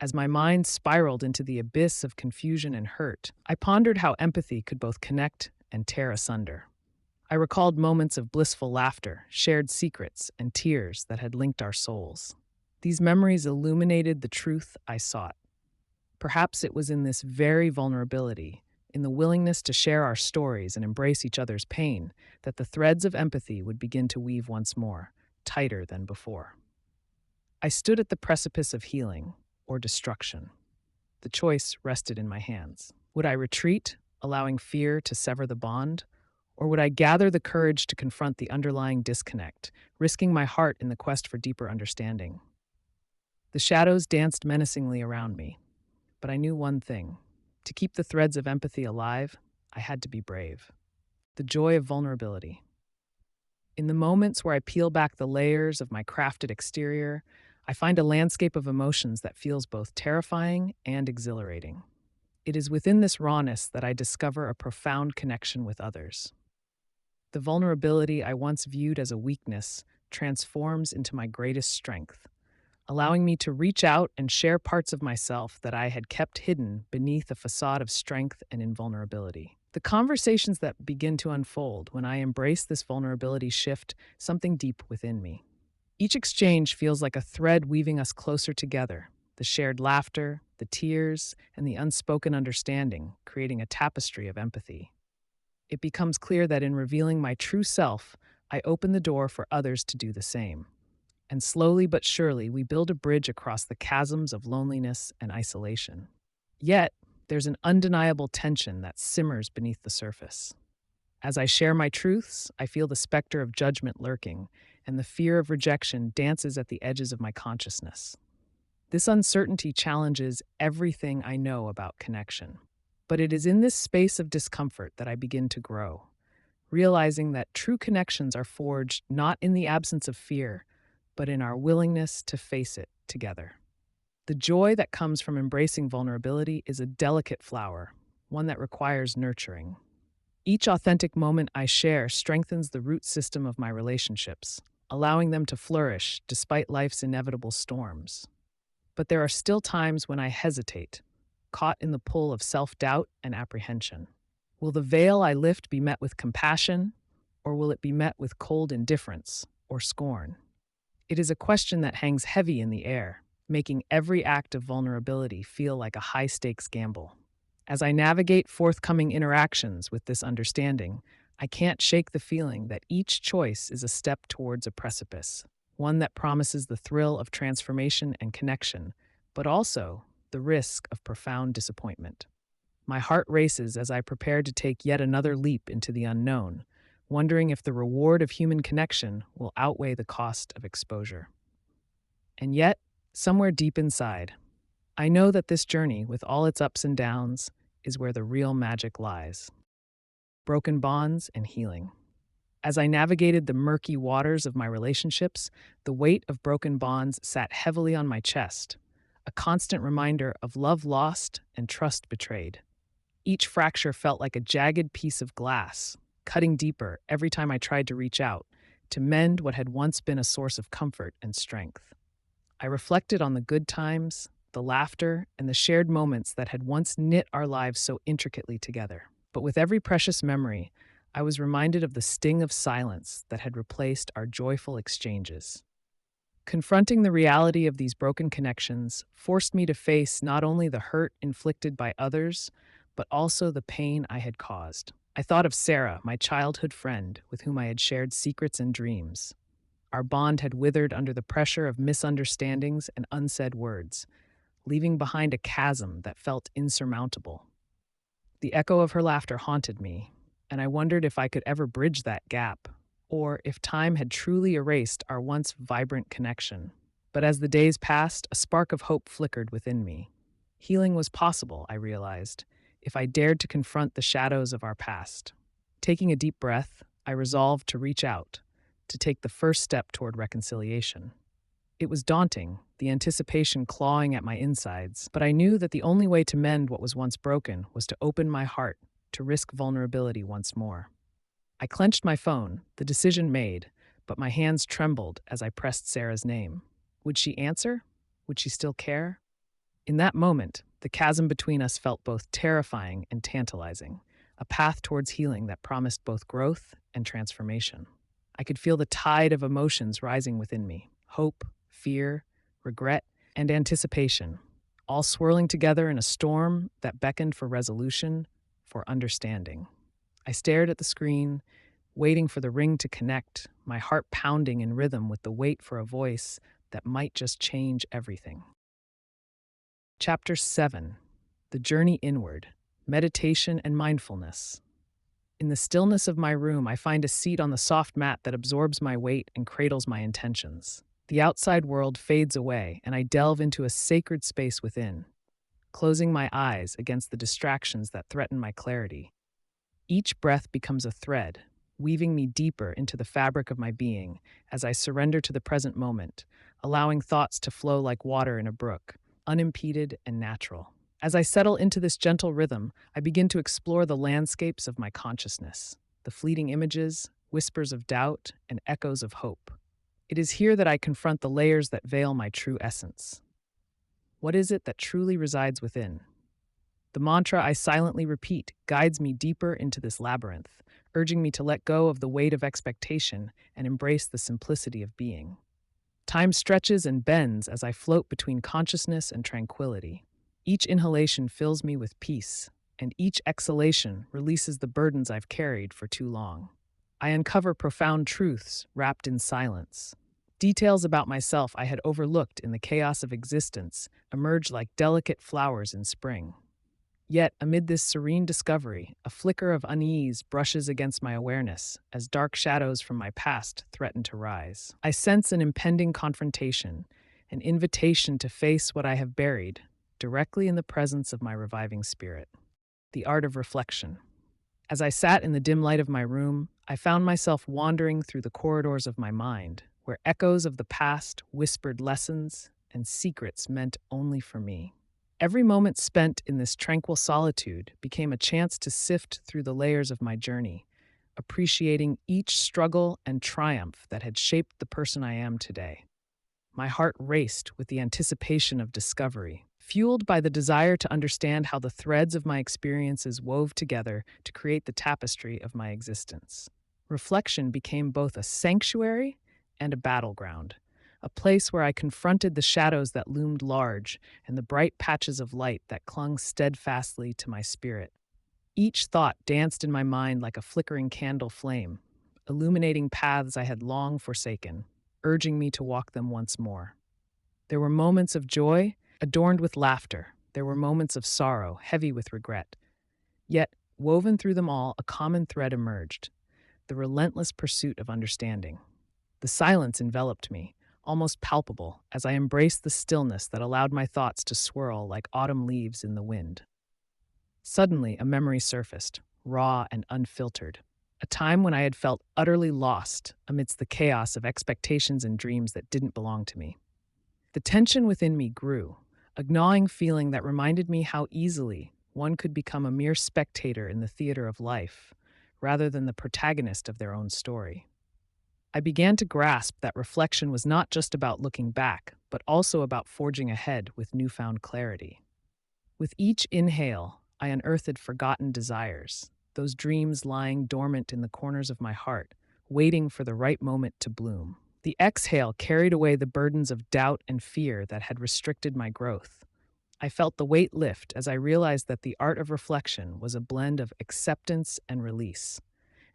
As my mind spiraled into the abyss of confusion and hurt, I pondered how empathy could both connect and tear asunder. I recalled moments of blissful laughter, shared secrets, and tears that had linked our souls. These memories illuminated the truth I sought. Perhaps it was in this very vulnerability, in the willingness to share our stories and embrace each other's pain, that the threads of empathy would begin to weave once more, tighter than before. I stood at the precipice of healing or destruction. The choice rested in my hands. Would I retreat, allowing fear to sever the bond? Or would I gather the courage to confront the underlying disconnect, risking my heart in the quest for deeper understanding? The shadows danced menacingly around me, but I knew one thing. To keep the threads of empathy alive, I had to be brave. The joy of vulnerability. In the moments where I peel back the layers of my crafted exterior, I find a landscape of emotions that feels both terrifying and exhilarating. It is within this rawness that I discover a profound connection with others. The vulnerability I once viewed as a weakness transforms into my greatest strength, allowing me to reach out and share parts of myself that I had kept hidden beneath a facade of strength and invulnerability. The conversations that begin to unfold when I embrace this vulnerability shift something deep within me. Each exchange feels like a thread weaving us closer together, the shared laughter, the tears, and the unspoken understanding, creating a tapestry of empathy. It becomes clear that in revealing my true self, I open the door for others to do the same. And slowly but surely, we build a bridge across the chasms of loneliness and isolation. Yet, there's an undeniable tension that simmers beneath the surface. As I share my truths, I feel the specter of judgment lurking, and the fear of rejection dances at the edges of my consciousness. This uncertainty challenges everything I know about connection. But it is in this space of discomfort that I begin to grow, realizing that true connections are forged not in the absence of fear, but in our willingness to face it together. The joy that comes from embracing vulnerability is a delicate flower, one that requires nurturing. Each authentic moment I share strengthens the root system of my relationships, allowing them to flourish despite life's inevitable storms. But there are still times when I hesitate, caught in the pull of self-doubt and apprehension. Will the veil I lift be met with compassion, or will it be met with cold indifference or scorn? It is a question that hangs heavy in the air, making every act of vulnerability feel like a high-stakes gamble. As I navigate forthcoming interactions with this understanding, I can't shake the feeling that each choice is a step towards a precipice, one that promises the thrill of transformation and connection, but also the risk of profound disappointment. My heart races as I prepare to take yet another leap into the unknown, wondering if the reward of human connection will outweigh the cost of exposure. And yet, somewhere deep inside, I know that this journey, with all its ups and downs, is where the real magic lies. Broken bonds and healing. As I navigated the murky waters of my relationships, the weight of broken bonds sat heavily on my chest, a constant reminder of love lost and trust betrayed. Each fracture felt like a jagged piece of glass, cutting deeper every time I tried to reach out, to mend what had once been a source of comfort and strength. I reflected on the good times, the laughter, and the shared moments that had once knit our lives so intricately together. But with every precious memory, I was reminded of the sting of silence that had replaced our joyful exchanges. Confronting the reality of these broken connections forced me to face not only the hurt inflicted by others, but also the pain I had caused. I thought of Sarah, my childhood friend, with whom I had shared secrets and dreams. Our bond had withered under the pressure of misunderstandings and unsaid words, leaving behind a chasm that felt insurmountable. The echo of her laughter haunted me, and I wondered if I could ever bridge that gap, or if time had truly erased our once vibrant connection. But as the days passed, a spark of hope flickered within me. Healing was possible, I realized, if I dared to confront the shadows of our past. Taking a deep breath, I resolved to reach out, to take the first step toward reconciliation. It was daunting, the anticipation clawing at my insides, but I knew that the only way to mend what was once broken was to open my heart, to risk vulnerability once more. I clenched my phone, the decision made, but my hands trembled as I pressed Sarah's name. Would she answer? Would she still care? In that moment, the chasm between us felt both terrifying and tantalizing, a path towards healing that promised both growth and transformation. I could feel the tide of emotions rising within me: hope, fear, regret, and anticipation, all swirling together in a storm that beckoned for resolution, for understanding. I stared at the screen, waiting for the ring to connect, my heart pounding in rhythm with the wait for a voice that might just change everything. Chapter 7: The Journey Inward, Meditation and Mindfulness. In the stillness of my room, I find a seat on the soft mat that absorbs my weight and cradles my intentions. The outside world fades away, and I delve into a sacred space within, closing my eyes against the distractions that threaten my clarity. Each breath becomes a thread, weaving me deeper into the fabric of my being as I surrender to the present moment, allowing thoughts to flow like water in a brook, unimpeded and natural. As I settle into this gentle rhythm, I begin to explore the landscapes of my consciousness, the fleeting images, whispers of doubt, and echoes of hope. It is here that I confront the layers that veil my true essence. What is it that truly resides within? The mantra I silently repeat guides me deeper into this labyrinth, urging me to let go of the weight of expectation and embrace the simplicity of being. Time stretches and bends as I float between consciousness and tranquility. Each inhalation fills me with peace, and each exhalation releases the burdens I've carried for too long. I uncover profound truths wrapped in silence. Details about myself I had overlooked in the chaos of existence emerge like delicate flowers in spring. Yet, amid this serene discovery, a flicker of unease brushes against my awareness as dark shadows from my past threaten to rise. I sense an impending confrontation, an invitation to face what I have buried, directly in the presence of my reviving spirit. The art of reflection. As I sat in the dim light of my room, I found myself wandering through the corridors of my mind, where echoes of the past whispered lessons and secrets meant only for me. Every moment spent in this tranquil solitude became a chance to sift through the layers of my journey, appreciating each struggle and triumph that had shaped the person I am today. My heart raced with the anticipation of discovery, fueled by the desire to understand how the threads of my experiences wove together to create the tapestry of my existence. Reflection became both a sanctuary and a battleground, a place where I confronted the shadows that loomed large and the bright patches of light that clung steadfastly to my spirit. Each thought danced in my mind like a flickering candle flame, illuminating paths I had long forsaken, urging me to walk them once more. There were moments of joy, adorned with laughter. There were moments of sorrow, heavy with regret. Yet, woven through them all, a common thread emerged: the relentless pursuit of understanding. The silence enveloped me, almost palpable, as I embraced the stillness that allowed my thoughts to swirl like autumn leaves in the wind. Suddenly, a memory surfaced, raw and unfiltered, a time when I had felt utterly lost amidst the chaos of expectations and dreams that didn't belong to me. The tension within me grew, a gnawing feeling that reminded me how easily one could become a mere spectator in the theater of life, rather than the protagonist of their own story. I began to grasp that reflection was not just about looking back, but also about forging ahead with newfound clarity. With each inhale, I unearthed forgotten desires, those dreams lying dormant in the corners of my heart, waiting for the right moment to bloom. The exhale carried away the burdens of doubt and fear that had restricted my growth. I felt the weight lift as I realized that the art of reflection was a blend of acceptance and release,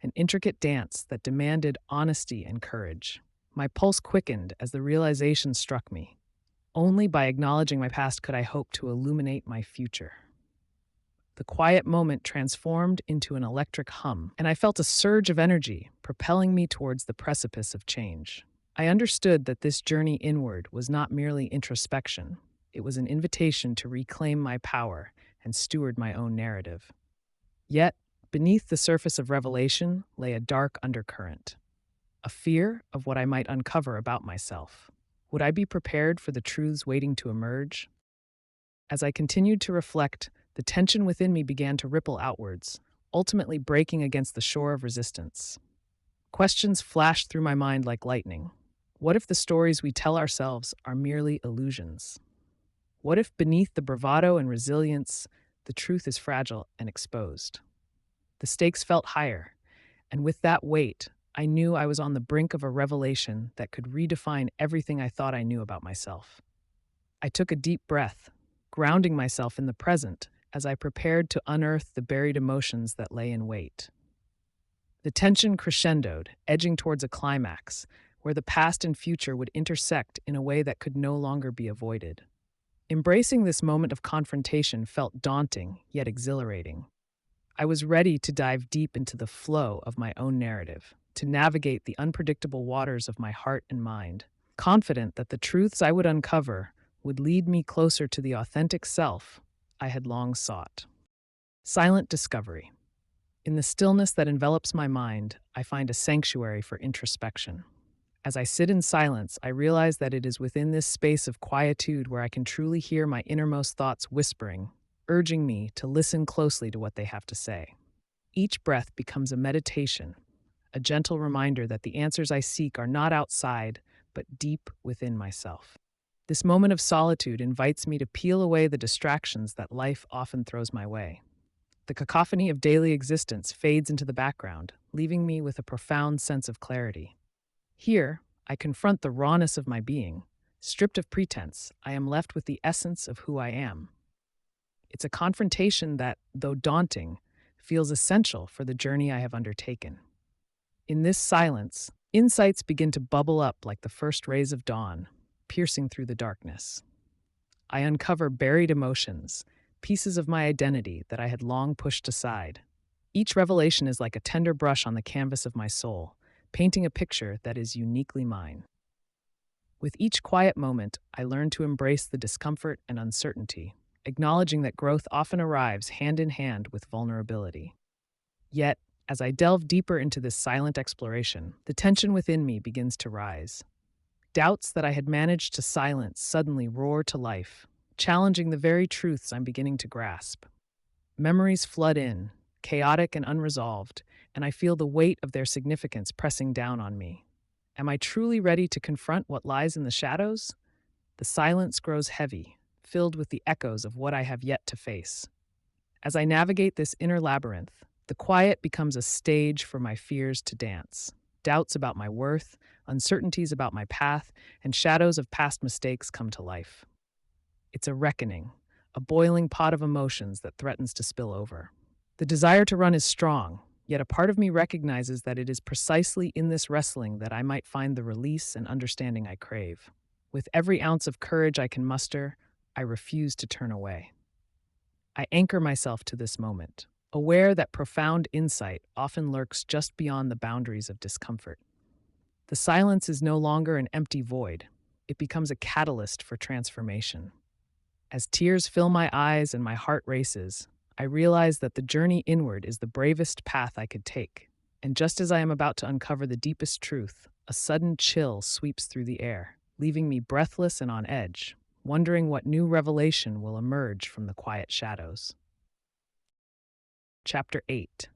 an intricate dance that demanded honesty and courage. My pulse quickened as the realization struck me. Only by acknowledging my past could I hope to illuminate my future. The quiet moment transformed into an electric hum, and I felt a surge of energy propelling me towards the precipice of change. I understood that this journey inward was not merely introspection. It was an invitation to reclaim my power and steward my own narrative. Yet, beneath the surface of revelation lay a dark undercurrent, a fear of what I might uncover about myself. Would I be prepared for the truths waiting to emerge? As I continued to reflect, the tension within me began to ripple outwards, ultimately breaking against the shore of resistance. Questions flashed through my mind like lightning. What if the stories we tell ourselves are merely illusions? What if beneath the bravado and resilience, the truth is fragile and exposed? The stakes felt higher, and with that weight, I knew I was on the brink of a revelation that could redefine everything I thought I knew about myself. I took a deep breath, grounding myself in the present as I prepared to unearth the buried emotions that lay in wait. The tension crescendoed, edging towards a climax, where the past and future would intersect in a way that could no longer be avoided. Embracing this moment of confrontation felt daunting, yet exhilarating. I was ready to dive deep into the flow of my own narrative, to navigate the unpredictable waters of my heart and mind, confident that the truths I would uncover would lead me closer to the authentic self I had long sought. Silent discovery. In the stillness that envelops my mind, I find a sanctuary for introspection. As I sit in silence, I realize that it is within this space of quietude where I can truly hear my innermost thoughts whispering, urging me to listen closely to what they have to say. Each breath becomes a meditation, a gentle reminder that the answers I seek are not outside, but deep within myself. This moment of solitude invites me to peel away the distractions that life often throws my way. The cacophony of daily existence fades into the background, leaving me with a profound sense of clarity. Here, I confront the rawness of my being. Stripped of pretense, I am left with the essence of who I am. It's a confrontation that, though daunting, feels essential for the journey I have undertaken. In this silence, insights begin to bubble up like the first rays of dawn, piercing through the darkness. I uncover buried emotions, pieces of my identity that I had long pushed aside. Each revelation is like a tender brush on the canvas of my soul, painting a picture that is uniquely mine. With each quiet moment, I learn to embrace the discomfort and uncertainty, acknowledging that growth often arrives hand in hand with vulnerability. Yet, as I delve deeper into this silent exploration, the tension within me begins to rise. Doubts that I had managed to silence suddenly roar to life, challenging the very truths I'm beginning to grasp. Memories flood in, chaotic and unresolved, and I feel the weight of their significance pressing down on me. Am I truly ready to confront what lies in the shadows? The silence grows heavy, filled with the echoes of what I have yet to face. As I navigate this inner labyrinth, the quiet becomes a stage for my fears to dance. Doubts about my worth, uncertainties about my path, and shadows of past mistakes come to life. It's a reckoning, a boiling pot of emotions that threatens to spill over. The desire to run is strong, yet a part of me recognizes that it is precisely in this wrestling that I might find the release and understanding I crave. With every ounce of courage I can muster, I refuse to turn away. I anchor myself to this moment, aware that profound insight often lurks just beyond the boundaries of discomfort. The silence is no longer an empty void. It becomes a catalyst for transformation. As tears fill my eyes and my heart races, I realize that the journey inward is the bravest path I could take. And just as I am about to uncover the deepest truth, a sudden chill sweeps through the air, leaving me breathless and on edge, wondering what new revelation will emerge from the quiet shadows. Chapter 8.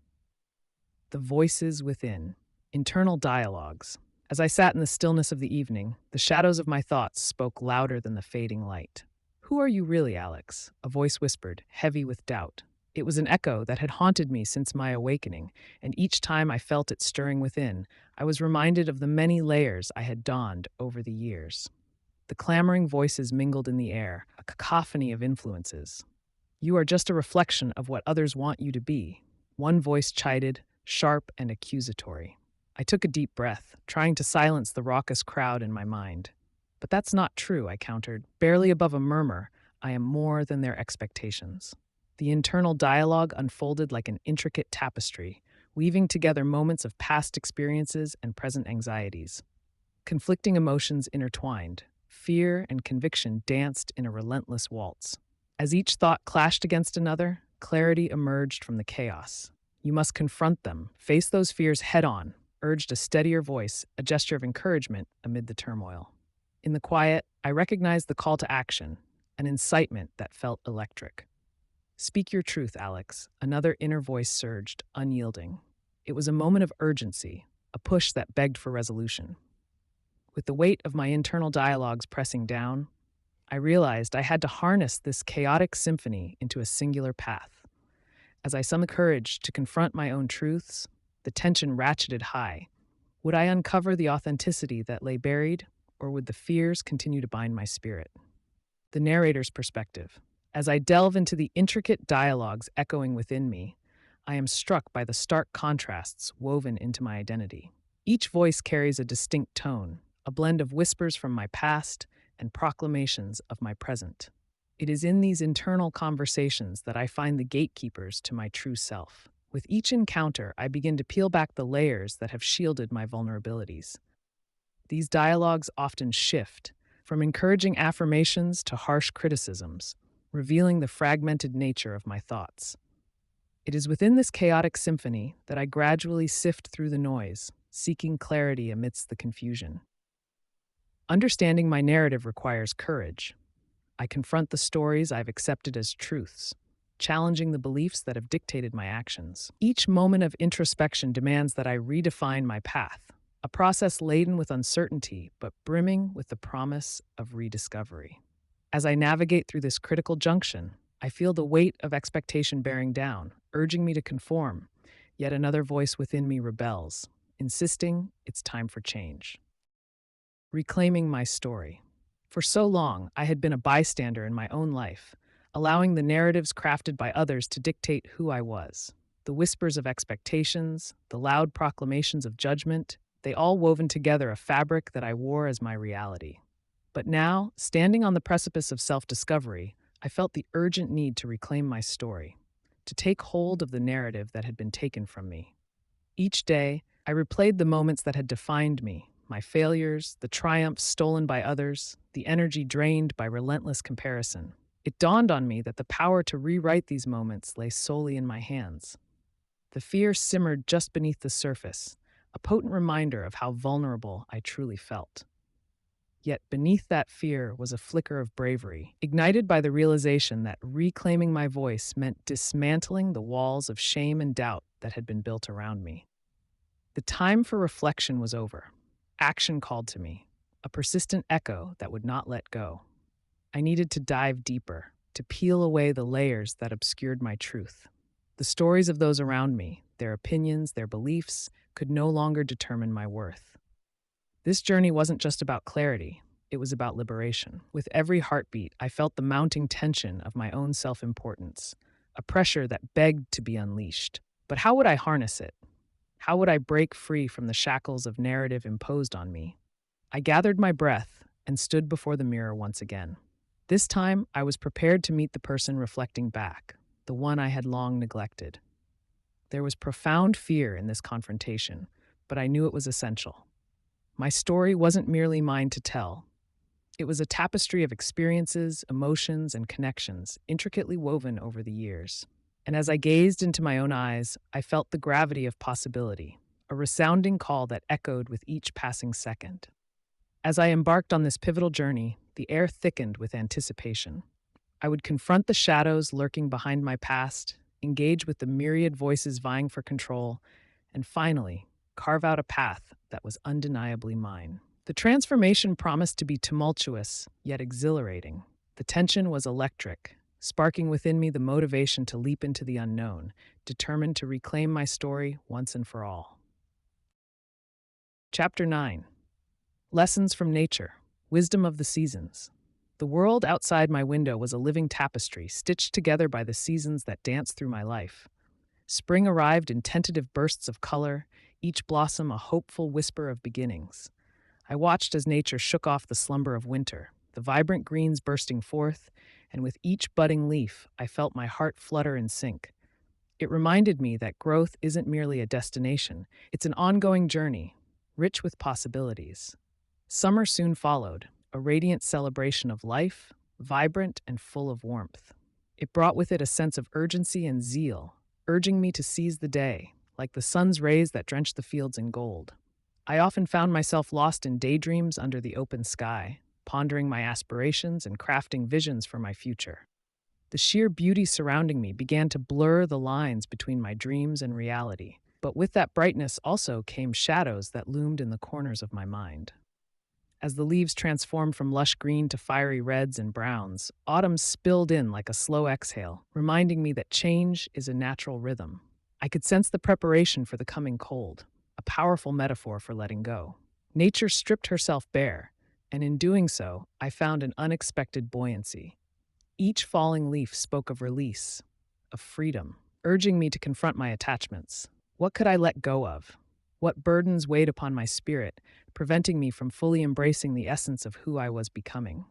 The Voices Within. Internal Dialogues. As I sat in the stillness of the evening, the shadows of my thoughts spoke louder than the fading light. "Who are you really, Alex?" a voice whispered, heavy with doubt. It was an echo that had haunted me since my awakening, and each time I felt it stirring within, I was reminded of the many layers I had donned over the years. The clamoring voices mingled in the air, a cacophony of influences. "You are just a reflection of what others want you to be," one voice chided, sharp and accusatory. I took a deep breath, trying to silence the raucous crowd in my mind. "But that's not true," I countered. "Barely above a murmur, I am more than their expectations." The internal dialogue unfolded like an intricate tapestry, weaving together moments of past experiences and present anxieties. Conflicting emotions intertwined. Fear and conviction danced in a relentless waltz. As each thought clashed against another, clarity emerged from the chaos. "You must confront them, face those fears head-on," urged a steadier voice, a gesture of encouragement amid the turmoil. In the quiet, I recognized the call to action, an incitement that felt electric. Speak your truth, Alex. Another inner voice surged, unyielding. It was a moment of urgency, a push that begged for resolution. With the weight of my internal dialogues pressing down, I realized I had to harness this chaotic symphony into a singular path. As I summoned courage to confront my own truths, the tension ratcheted high. Would I uncover the authenticity that lay buried, or would the fears continue to bind my spirit? The narrator's perspective. As I delve into the intricate dialogues echoing within me, I am struck by the stark contrasts woven into my identity. Each voice carries a distinct tone, a blend of whispers from my past and proclamations of my present. It is in these internal conversations that I find the gatekeepers to my true self. With each encounter, I begin to peel back the layers that have shielded my vulnerabilities. These dialogues often shift, from encouraging affirmations to harsh criticisms, revealing the fragmented nature of my thoughts. It is within this chaotic symphony that I gradually sift through the noise, seeking clarity amidst the confusion. Understanding my narrative requires courage. I confront the stories I've accepted as truths, challenging the beliefs that have dictated my actions. Each moment of introspection demands that I redefine my path, a process laden with uncertainty but brimming with the promise of rediscovery. As I navigate through this critical junction, I feel the weight of expectation bearing down, urging me to conform, yet another voice within me rebels, insisting it's time for change. Reclaiming my story. For so long, I had been a bystander in my own life, allowing the narratives crafted by others to dictate who I was. The whispers of expectations, the loud proclamations of judgment, they all woven together a fabric that I wore as my reality. But now, standing on the precipice of self-discovery, I felt the urgent need to reclaim my story, to take hold of the narrative that had been taken from me. Each day, I replayed the moments that had defined me, my failures, the triumphs stolen by others, the energy drained by relentless comparison. It dawned on me that the power to rewrite these moments lay solely in my hands. The fear simmered just beneath the surface, a potent reminder of how vulnerable I truly felt. Yet beneath that fear was a flicker of bravery, ignited by the realization that reclaiming my voice meant dismantling the walls of shame and doubt that had been built around me. The time for reflection was over. Action called to me, a persistent echo that would not let go. I needed to dive deeper, to peel away the layers that obscured my truth. The stories of those around me, their opinions, their beliefs, could no longer determine my worth. This journey wasn't just about clarity, it was about liberation. With every heartbeat, I felt the mounting tension of my own self-importance, a pressure that begged to be unleashed. But how would I harness it? How would I break free from the shackles of narrative imposed on me? I gathered my breath and stood before the mirror once again. This time, I was prepared to meet the person reflecting back, the one I had long neglected. There was profound fear in this confrontation, but I knew it was essential. My story wasn't merely mine to tell. It was a tapestry of experiences, emotions, and connections, intricately woven over the years. And as I gazed into my own eyes, I felt the gravity of possibility, a resounding call that echoed with each passing second. As I embarked on this pivotal journey, the air thickened with anticipation. I would confront the shadows lurking behind my past, engage with the myriad voices vying for control, and finally, carve out a path that was undeniably mine. The transformation promised to be tumultuous, yet exhilarating. The tension was electric, sparking within me the motivation to leap into the unknown, determined to reclaim my story once and for all. Chapter 9. Lessons from Nature. Wisdom of the Seasons. The world outside my window was a living tapestry stitched together by the seasons that danced through my life. Spring arrived in tentative bursts of color, each blossom a hopeful whisper of beginnings. I watched as nature shook off the slumber of winter, the vibrant greens bursting forth, and with each budding leaf, I felt my heart flutter in sync. It reminded me that growth isn't merely a destination, it's an ongoing journey, rich with possibilities. Summer soon followed, a radiant celebration of life, vibrant and full of warmth. It brought with it a sense of urgency and zeal, urging me to seize the day, like the sun's rays that drenched the fields in gold. I often found myself lost in daydreams under the open sky, pondering my aspirations and crafting visions for my future. The sheer beauty surrounding me began to blur the lines between my dreams and reality. But with that brightness also came shadows that loomed in the corners of my mind. As the leaves transformed from lush green to fiery reds and browns, autumn spilled in like a slow exhale, reminding me that change is a natural rhythm. I could sense the preparation for the coming cold, a powerful metaphor for letting go. Nature stripped herself bare, and in doing so, I found an unexpected buoyancy. Each falling leaf spoke of release, of freedom, urging me to confront my attachments. What could I let go of? What burdens weighed upon my spirit, preventing me from fully embracing the essence of who I was becoming?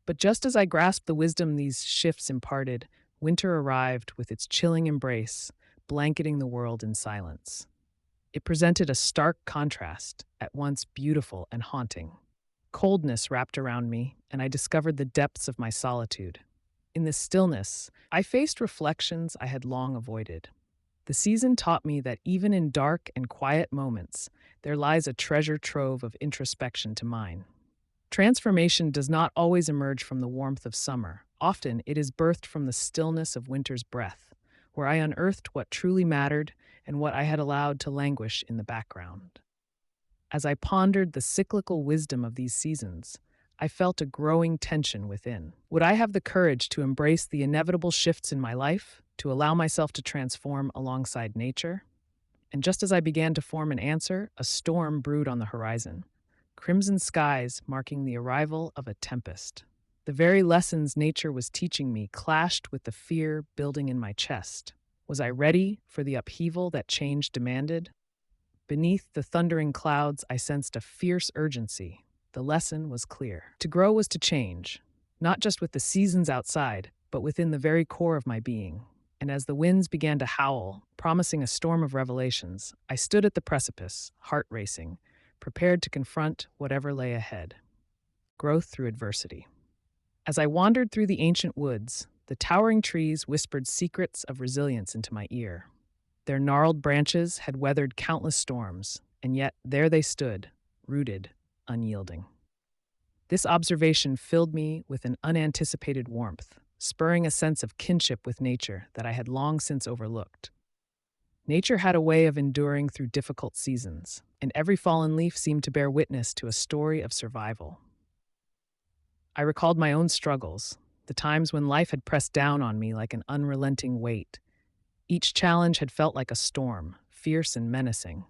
But just as I grasped the wisdom these shifts imparted, winter arrived with its chilling embrace, blanketing the world in silence. It presented a stark contrast, at once beautiful and haunting. Coldness wrapped around me, and I discovered the depths of my solitude. In this stillness, I faced reflections I had long avoided. The season taught me that even in dark and quiet moments, there lies a treasure trove of introspection to mine. Transformation does not always emerge from the warmth of summer. Often, it is birthed from the stillness of winter's breath, where I unearthed what truly mattered and what I had allowed to languish in the background. As I pondered the cyclical wisdom of these seasons, I felt a growing tension within. Would I have the courage to embrace the inevitable shifts in my life, to allow myself to transform alongside nature? And just as I began to form an answer, a storm brewed on the horizon, crimson skies marking the arrival of a tempest. The very lessons nature was teaching me clashed with the fear building in my chest. Was I ready for the upheaval that change demanded? Beneath the thundering clouds, I sensed a fierce urgency. The lesson was clear. To grow was to change, not just with the seasons outside, but within the very core of my being. And as the winds began to howl, promising a storm of revelations, I stood at the precipice, heart racing, prepared to confront whatever lay ahead. Growth through adversity. As I wandered through the ancient woods, the towering trees whispered secrets of resilience into my ear. Their gnarled branches had weathered countless storms, and yet there they stood, rooted, unyielding. This observation filled me with an unanticipated warmth, spurring a sense of kinship with nature that I had long since overlooked. Nature had a way of enduring through difficult seasons, and every fallen leaf seemed to bear witness to a story of survival. I recalled my own struggles, the times when life had pressed down on me like an unrelenting weight. Each challenge had felt like a storm, fierce and menacing.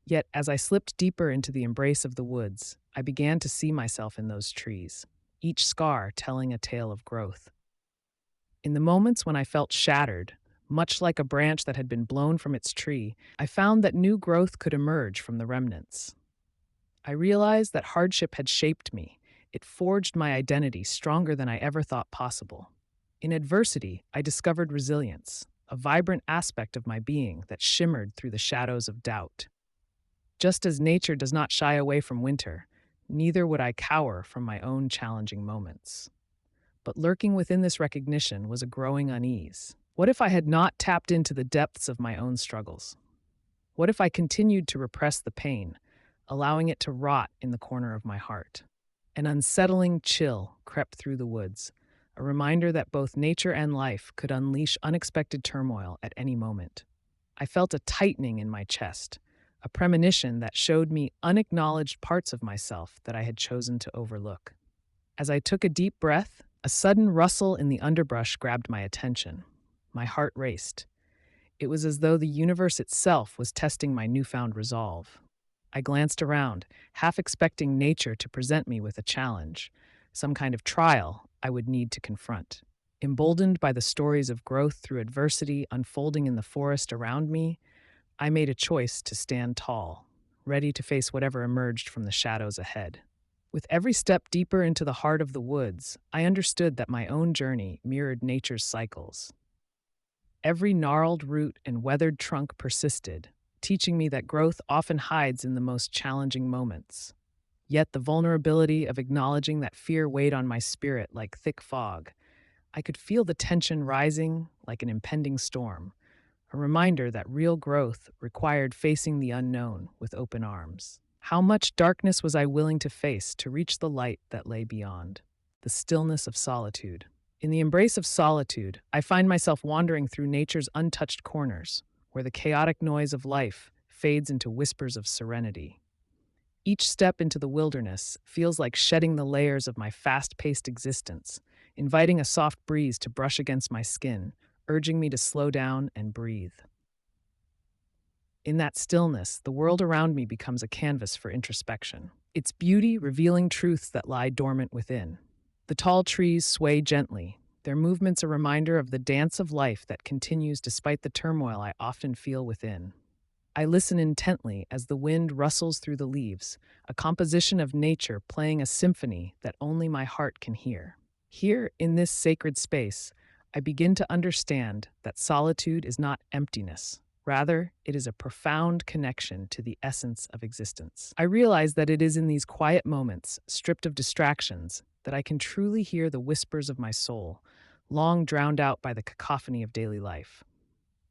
Yet, as I slipped deeper into the embrace of the woods, I began to see myself in those trees, each scar telling a tale of growth. In the moments when I felt shattered, much like a branch that had been blown from its tree, I found that new growth could emerge from the remnants. I realized that hardship had shaped me. It forged my identity stronger than I ever thought possible. In adversity, I discovered resilience, a vibrant aspect of my being that shimmered through the shadows of doubt. Just as nature does not shy away from winter, neither would I cower from my own challenging moments. But lurking within this recognition was a growing unease. What if I had not tapped into the depths of my own struggles? What if I continued to repress the pain, allowing it to rot in the corner of my heart? An unsettling chill crept through the woods, a reminder that both nature and life could unleash unexpected turmoil at any moment. I felt a tightening in my chest, a premonition that showed me unacknowledged parts of myself that I had chosen to overlook. As I took a deep breath, a sudden rustle in the underbrush grabbed my attention. My heart raced. It was as though the universe itself was testing my newfound resolve. I glanced around, half expecting nature to present me with a challenge, some kind of trial I would need to confront. Emboldened by the stories of growth through adversity unfolding in the forest around me, I made a choice to stand tall, ready to face whatever emerged from the shadows ahead. With every step deeper into the heart of the woods, I understood that my own journey mirrored nature's cycles. Every gnarled root and weathered trunk persisted, teaching me that growth often hides in the most challenging moments. Yet the vulnerability of acknowledging that fear weighed on my spirit like thick fog. I could feel the tension rising like an impending storm, a reminder that real growth required facing the unknown with open arms. How much darkness was I willing to face to reach the light that lay beyond? The stillness of solitude. In the embrace of solitude, I find myself wandering through nature's untouched corners, where the chaotic noise of life fades into whispers of serenity. Each step into the wilderness feels like shedding the layers of my fast paced existence, inviting a soft breeze to brush against my skin, urging me to slow down and breathe. In that stillness, the world around me becomes a canvas for introspection, its beauty revealing truths that lie dormant within. The tall trees sway gently, their movements a reminder of the dance of life that continues despite the turmoil I often feel within. I listen intently as the wind rustles through the leaves, a composition of nature playing a symphony that only my heart can hear. Here, in this sacred space, I begin to understand that solitude is not emptiness. Rather, it is a profound connection to the essence of existence. I realize that it is in these quiet moments, stripped of distractions, that I can truly hear the whispers of my soul, long drowned out by the cacophony of daily life.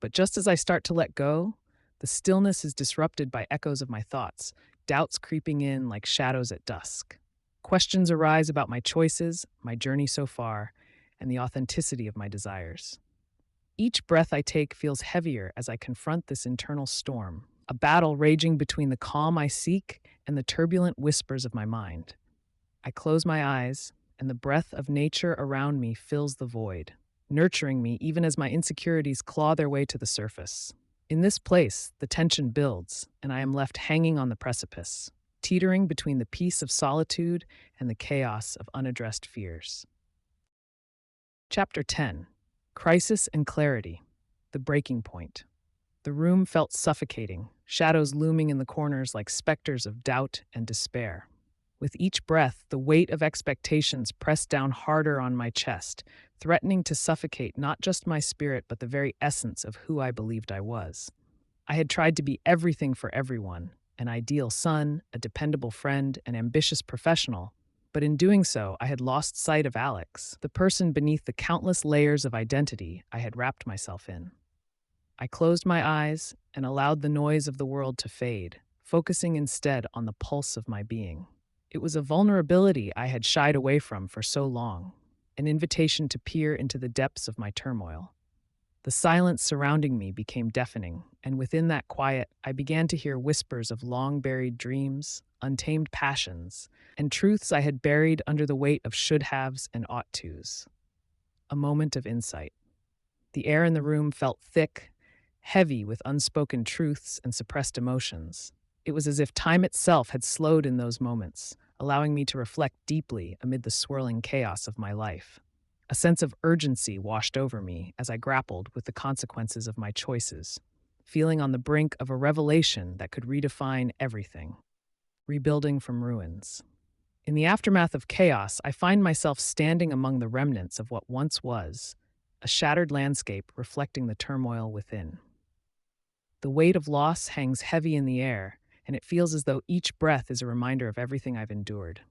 But just as I start to let go, the stillness is disrupted by echoes of my thoughts, doubts creeping in like shadows at dusk. Questions arise about my choices, my journey so far, and the authenticity of my desires. Each breath I take feels heavier as I confront this internal storm, a battle raging between the calm I seek and the turbulent whispers of my mind. I close my eyes, and the breath of nature around me fills the void, nurturing me even as my insecurities claw their way to the surface. In this place, the tension builds, and I am left hanging on the precipice, teetering between the peace of solitude and the chaos of unaddressed fears. Chapter 10: Crisis and Clarity, the Breaking Point. The room felt suffocating, shadows looming in the corners like specters of doubt and despair. With each breath, the weight of expectations pressed down harder on my chest, threatening to suffocate not just my spirit but the very essence of who I believed I was. I had tried to be everything for everyone, an ideal son, a dependable friend, an ambitious professional, but in doing so, I had lost sight of Alex, the person beneath the countless layers of identity I had wrapped myself in. I closed my eyes and allowed the noise of the world to fade, focusing instead on the pulse of my being. It was a vulnerability I had shied away from for so long, an invitation to peer into the depths of my turmoil. The silence surrounding me became deafening, and within that quiet, I began to hear whispers of long-buried dreams, untamed passions, and truths I had buried under the weight of should-haves and ought-tos. A moment of insight. The air in the room felt thick, heavy with unspoken truths and suppressed emotions. It was as if time itself had slowed in those moments, allowing me to reflect deeply amid the swirling chaos of my life. A sense of urgency washed over me as I grappled with the consequences of my choices, feeling on the brink of a revelation that could redefine everything. Rebuilding from ruins. In the aftermath of chaos, I find myself standing among the remnants of what once was, a shattered landscape reflecting the turmoil within. The weight of loss hangs heavy in the air, and it feels as though each breath is a reminder of everything I've endured.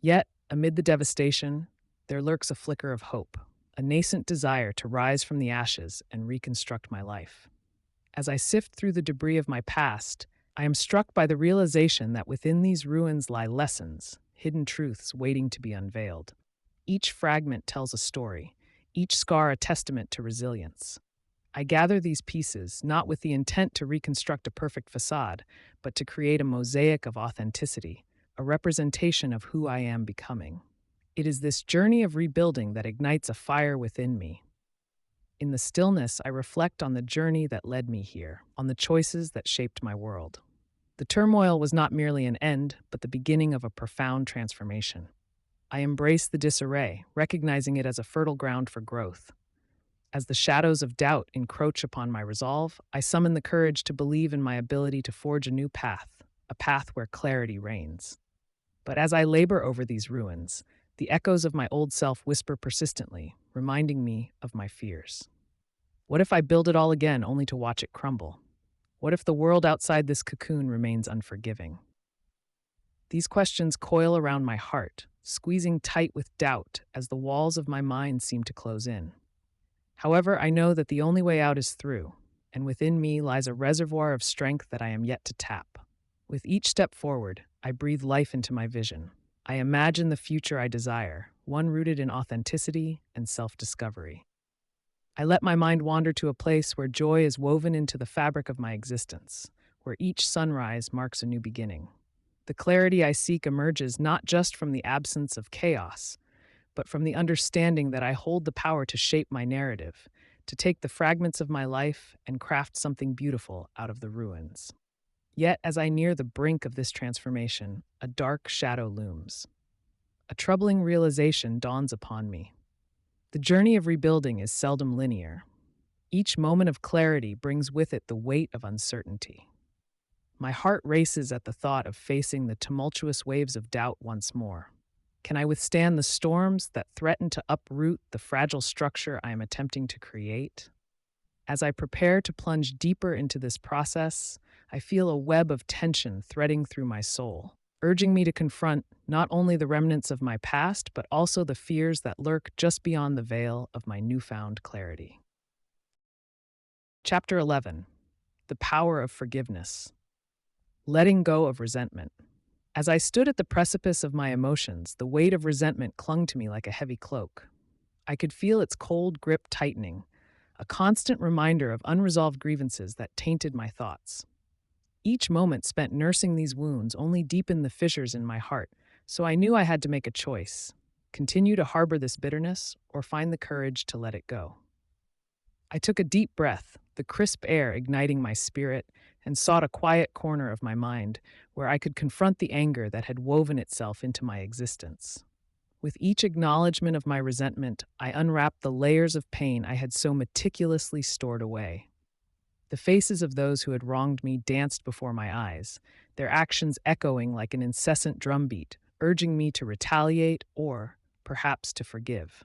Yet, amid the devastation, there lurks a flicker of hope, a nascent desire to rise from the ashes and reconstruct my life. As I sift through the debris of my past, I am struck by the realization that within these ruins lie lessons, hidden truths waiting to be unveiled. Each fragment tells a story, each scar a testament to resilience. I gather these pieces not with the intent to reconstruct a perfect facade, but to create a mosaic of authenticity, a representation of who I am becoming. It is this journey of rebuilding that ignites a fire within me. In the stillness, I reflect on the journey that led me here, on the choices that shaped my world. The turmoil was not merely an end, but the beginning of a profound transformation. I embrace the disarray, recognizing it as a fertile ground for growth. As the shadows of doubt encroach upon my resolve, I summon the courage to believe in my ability to forge a new path, a path where clarity reigns. But as I labor over these ruins, the echoes of my old self whisper persistently, reminding me of my fears. What if I build it all again only to watch it crumble? What if the world outside this cocoon remains unforgiving? These questions coil around my heart, squeezing tight with doubt as the walls of my mind seem to close in. However, I know that the only way out is through, and within me lies a reservoir of strength that I am yet to tap. With each step forward, I breathe life into my vision, I imagine the future I desire, one rooted in authenticity and self discovery. I let my mind wander to a place where joy is woven into the fabric of my existence, where each sunrise marks a new beginning. The clarity I seek emerges not just from the absence of chaos, but from the understanding that I hold the power to shape my narrative, to take the fragments of my life and craft something beautiful out of the ruins. Yet, as I near the brink of this transformation, a dark shadow looms. A troubling realization dawns upon me. The journey of rebuilding is seldom linear. Each moment of clarity brings with it the weight of uncertainty. My heart races at the thought of facing the tumultuous waves of doubt once more. Can I withstand the storms that threaten to uproot the fragile structure I am attempting to create? As I prepare to plunge deeper into this process, I feel a web of tension threading through my soul, urging me to confront not only the remnants of my past, but also the fears that lurk just beyond the veil of my newfound clarity. Chapter 11: The Power of Forgiveness. Letting Go of Resentment. As I stood at the precipice of my emotions, the weight of resentment clung to me like a heavy cloak. I could feel its cold grip tightening, a constant reminder of unresolved grievances that tainted my thoughts. Each moment spent nursing these wounds only deepened the fissures in my heart, so I knew I had to make a choice: continue to harbor this bitterness or find the courage to let it go. I took a deep breath, the crisp air igniting my spirit, and sought a quiet corner of my mind where I could confront the anger that had woven itself into my existence. With each acknowledgement of my resentment, I unwrapped the layers of pain I had so meticulously stored away. The faces of those who had wronged me danced before my eyes, their actions echoing like an incessant drumbeat, urging me to retaliate or, perhaps, to forgive.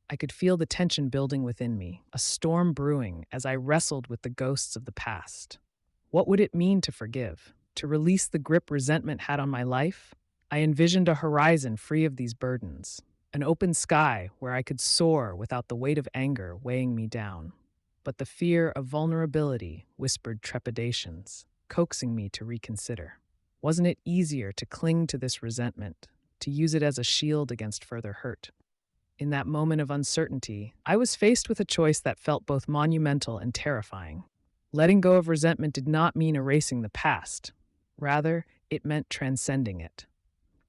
I could feel the tension building within me, a storm brewing as I wrestled with the ghosts of the past. What would it mean to forgive? To release the grip resentment had on my life? I envisioned a horizon free of these burdens, an open sky where I could soar without the weight of anger weighing me down. But the fear of vulnerability whispered trepidations, coaxing me to reconsider. Wasn't it easier to cling to this resentment, to use it as a shield against further hurt? In that moment of uncertainty, I was faced with a choice that felt both monumental and terrifying. Letting go of resentment did not mean erasing the past. Rather, it meant transcending it.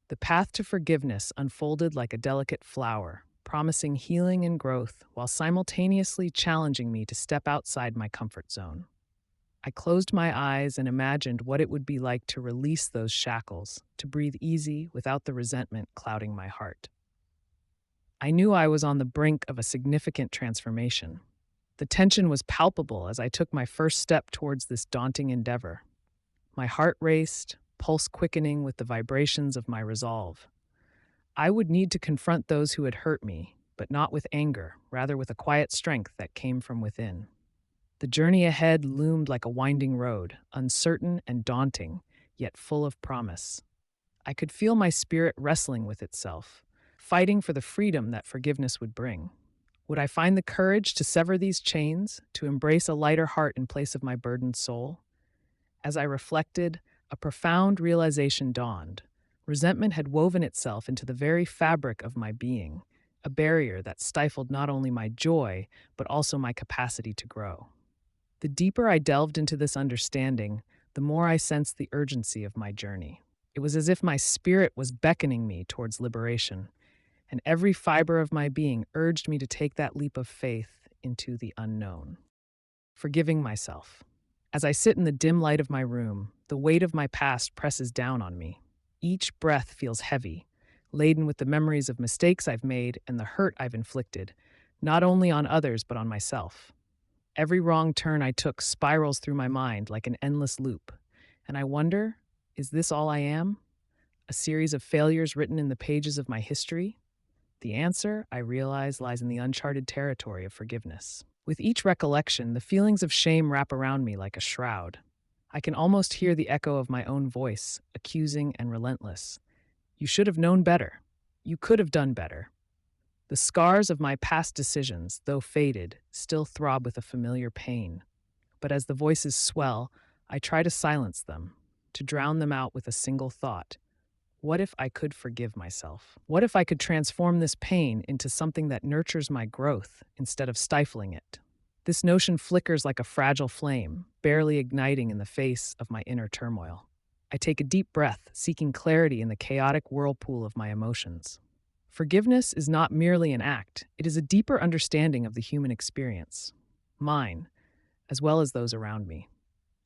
The path to forgiveness unfolded like a delicate flower, promising healing and growth while simultaneously challenging me to step outside my comfort zone. I closed my eyes and imagined what it would be like to release those shackles, to breathe easy without the resentment clouding my heart. I knew I was on the brink of a significant transformation. The tension was palpable as I took my first step towards this daunting endeavor. My heart raced, pulse quickening with the vibrations of my resolve. I would need to confront those who had hurt me, but not with anger, rather with a quiet strength that came from within. The journey ahead loomed like a winding road, uncertain and daunting, yet full of promise. I could feel my spirit wrestling with itself, fighting for the freedom that forgiveness would bring. Would I find the courage to sever these chains, to embrace a lighter heart in place of my burdened soul? As I reflected, a profound realization dawned. Resentment had woven itself into the very fabric of my being, a barrier that stifled not only my joy, but also my capacity to grow. The deeper I delved into this understanding, the more I sensed the urgency of my journey. It was as if my spirit was beckoning me towards liberation, and every fiber of my being urged me to take that leap of faith into the unknown. Forgiving myself. As I sit in the dim light of my room, the weight of my past presses down on me. Each breath feels heavy, laden with the memories of mistakes I've made and the hurt I've inflicted, not only on others but on myself. Every wrong turn I took spirals through my mind like an endless loop, and I wonder, is this all I am? A series of failures written in the pages of my history? The answer, I realize, lies in the uncharted territory of forgiveness. With each recollection, the feelings of shame wrap around me like a shroud. I can almost hear the echo of my own voice, accusing and relentless. You should have known better. You could have done better. The scars of my past decisions, though faded, still throb with a familiar pain. But as the voices swell, I try to silence them, to drown them out with a single thought. What if I could forgive myself? What if I could transform this pain into something that nurtures my growth instead of stifling it? This notion flickers like a fragile flame, barely igniting in the face of my inner turmoil. I take a deep breath, seeking clarity in the chaotic whirlpool of my emotions. Forgiveness is not merely an act, it is a deeper understanding of the human experience, mine, as well as those around me.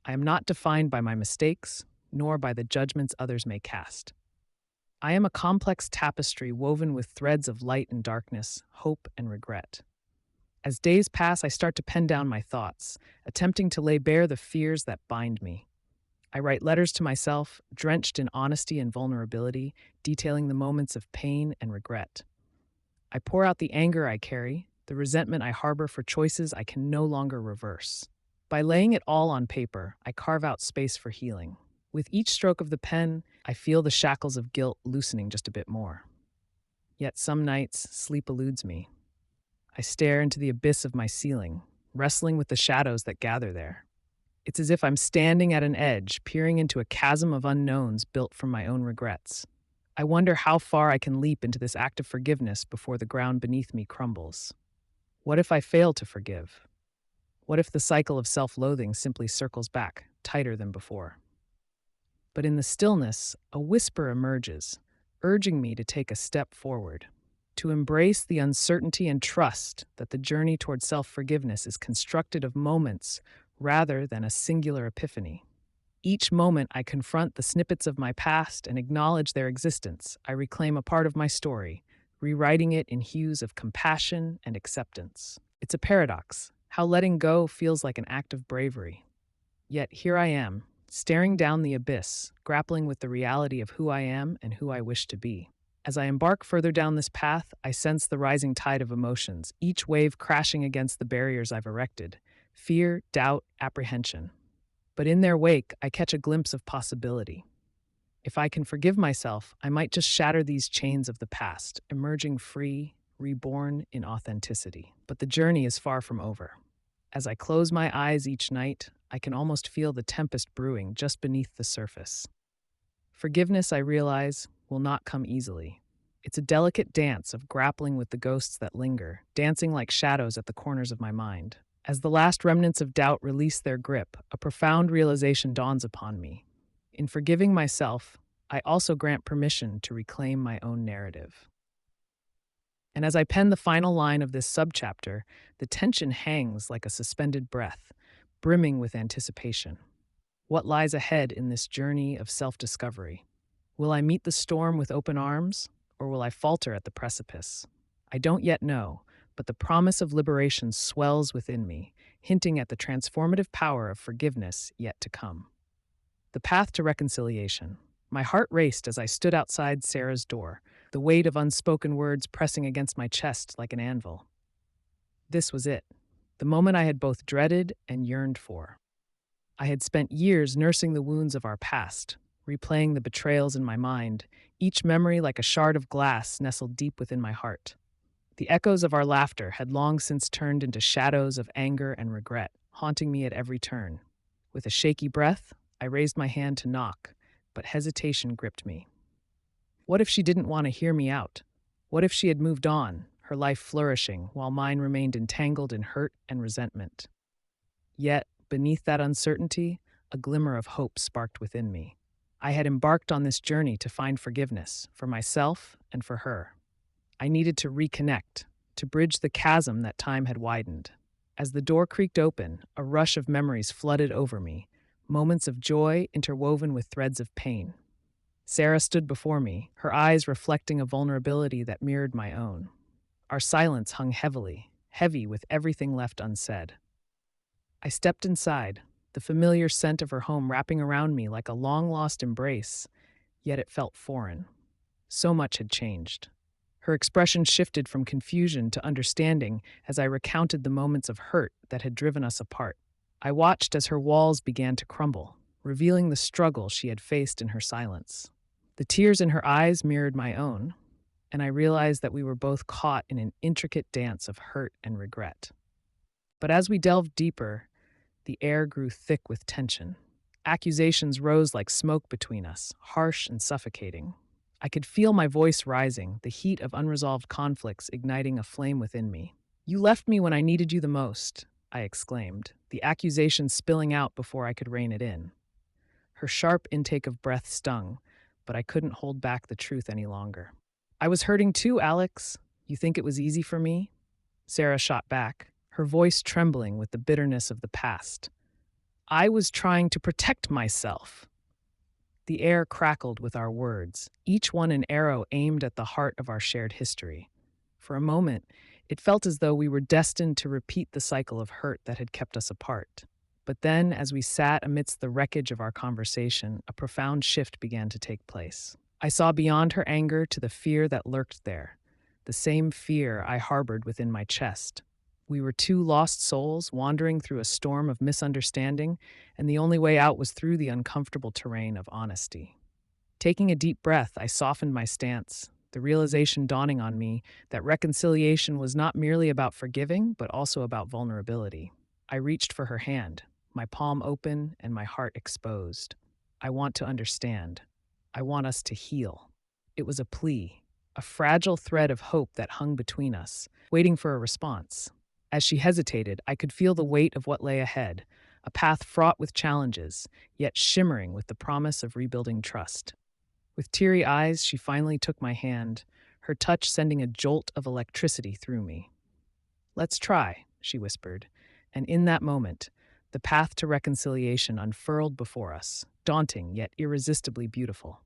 I am not defined by my mistakes, nor by the judgments others may cast. I am a complex tapestry woven with threads of light and darkness, hope and regret. As days pass, I start to pen down my thoughts, attempting to lay bare the fears that bind me. I write letters to myself, drenched in honesty and vulnerability, detailing the moments of pain and regret. I pour out the anger I carry, the resentment I harbor for choices I can no longer reverse. By laying it all on paper, I carve out space for healing. With each stroke of the pen, I feel the shackles of guilt loosening just a bit more. Yet some nights, sleep eludes me. I stare into the abyss of my ceiling, wrestling with the shadows that gather there. It's as if I'm standing at an edge, peering into a chasm of unknowns built from my own regrets. I wonder how far I can leap into this act of forgiveness before the ground beneath me crumbles. What if I fail to forgive? What if the cycle of self-loathing simply circles back, tighter than before? But in the stillness, a whisper emerges, urging me to take a step forward, to embrace the uncertainty and trust that the journey toward self-forgiveness is constructed of moments rather than a singular epiphany. Each moment I confront the snippets of my past and acknowledge their existence, I reclaim a part of my story, rewriting it in hues of compassion and acceptance. It's a paradox, how letting go feels like an act of bravery. Yet here I am, staring down the abyss, grappling with the reality of who I am and who I wish to be. As I embark further down this path, I sense the rising tide of emotions, each wave crashing against the barriers I've erected: fear, doubt, apprehension. But in their wake, I catch a glimpse of possibility. If I can forgive myself, I might just shatter these chains of the past, emerging free, reborn in authenticity. But the journey is far from over. As I close my eyes each night, I can almost feel the tempest brewing just beneath the surface. Forgiveness, I realize, will not come easily. It's a delicate dance of grappling with the ghosts that linger, dancing like shadows at the corners of my mind. As the last remnants of doubt release their grip, a profound realization dawns upon me. In forgiving myself, I also grant permission to reclaim my own narrative. And as I pen the final line of this subchapter, the tension hangs like a suspended breath, brimming with anticipation. What lies ahead in this journey of self-discovery? Will I meet the storm with open arms, or will I falter at the precipice? I don't yet know, but the promise of liberation swells within me, hinting at the transformative power of forgiveness yet to come. The path to reconciliation. My heart raced as I stood outside Sarah's door, the weight of unspoken words pressing against my chest like an anvil. This was it, the moment I had both dreaded and yearned for. I had spent years nursing the wounds of our past, replaying the betrayals in my mind, each memory like a shard of glass nestled deep within my heart. The echoes of our laughter had long since turned into shadows of anger and regret, haunting me at every turn. With a shaky breath, I raised my hand to knock, but hesitation gripped me. What if she didn't want to hear me out? What if she had moved on, her life flourishing, while mine remained entangled in hurt and resentment? Yet, beneath that uncertainty, a glimmer of hope sparked within me. I had embarked on this journey to find forgiveness, for myself and for her. I needed to reconnect, to bridge the chasm that time had widened. As the door creaked open, a rush of memories flooded over me, moments of joy interwoven with threads of pain. Sarah stood before me, her eyes reflecting a vulnerability that mirrored my own. Our silence hung heavy with everything left unsaid. I stepped inside, the familiar scent of her home wrapping around me like a long-lost embrace, yet it felt foreign. So much had changed. Her expression shifted from confusion to understanding as I recounted the moments of hurt that had driven us apart. I watched as her walls began to crumble, revealing the struggle she had faced in her silence. The tears in her eyes mirrored my own, and I realized that we were both caught in an intricate dance of hurt and regret. But as we delved deeper, the air grew thick with tension. Accusations rose like smoke between us, harsh and suffocating. I could feel my voice rising, the heat of unresolved conflicts igniting a flame within me. "You left me when I needed you the most," I exclaimed, the accusation spilling out before I could rein it in. Her sharp intake of breath stung, but I couldn't hold back the truth any longer. "I was hurting too, Alex. You think it was easy for me?" Sarah shot back, her voice trembling with the bitterness of the past. "I was trying to protect myself." The air crackled with our words, each one an arrow aimed at the heart of our shared history. For a moment, it felt as though we were destined to repeat the cycle of hurt that had kept us apart. But then, as we sat amidst the wreckage of our conversation, a profound shift began to take place. I saw beyond her anger to the fear that lurked there, the same fear I harbored within my chest. We were two lost souls wandering through a storm of misunderstanding, and the only way out was through the uncomfortable terrain of honesty. Taking a deep breath, I softened my stance, the realization dawning on me that reconciliation was not merely about forgiving, but also about vulnerability. I reached for her hand, my palm open and my heart exposed. "I want to understand. I want us to heal." It was a plea, a fragile thread of hope that hung between us, waiting for a response. As she hesitated, I could feel the weight of what lay ahead, a path fraught with challenges, yet shimmering with the promise of rebuilding trust. With teary eyes, she finally took my hand, her touch sending a jolt of electricity through me. "Let's try," she whispered, and in that moment, the path to reconciliation unfurled before us, daunting yet irresistibly beautiful.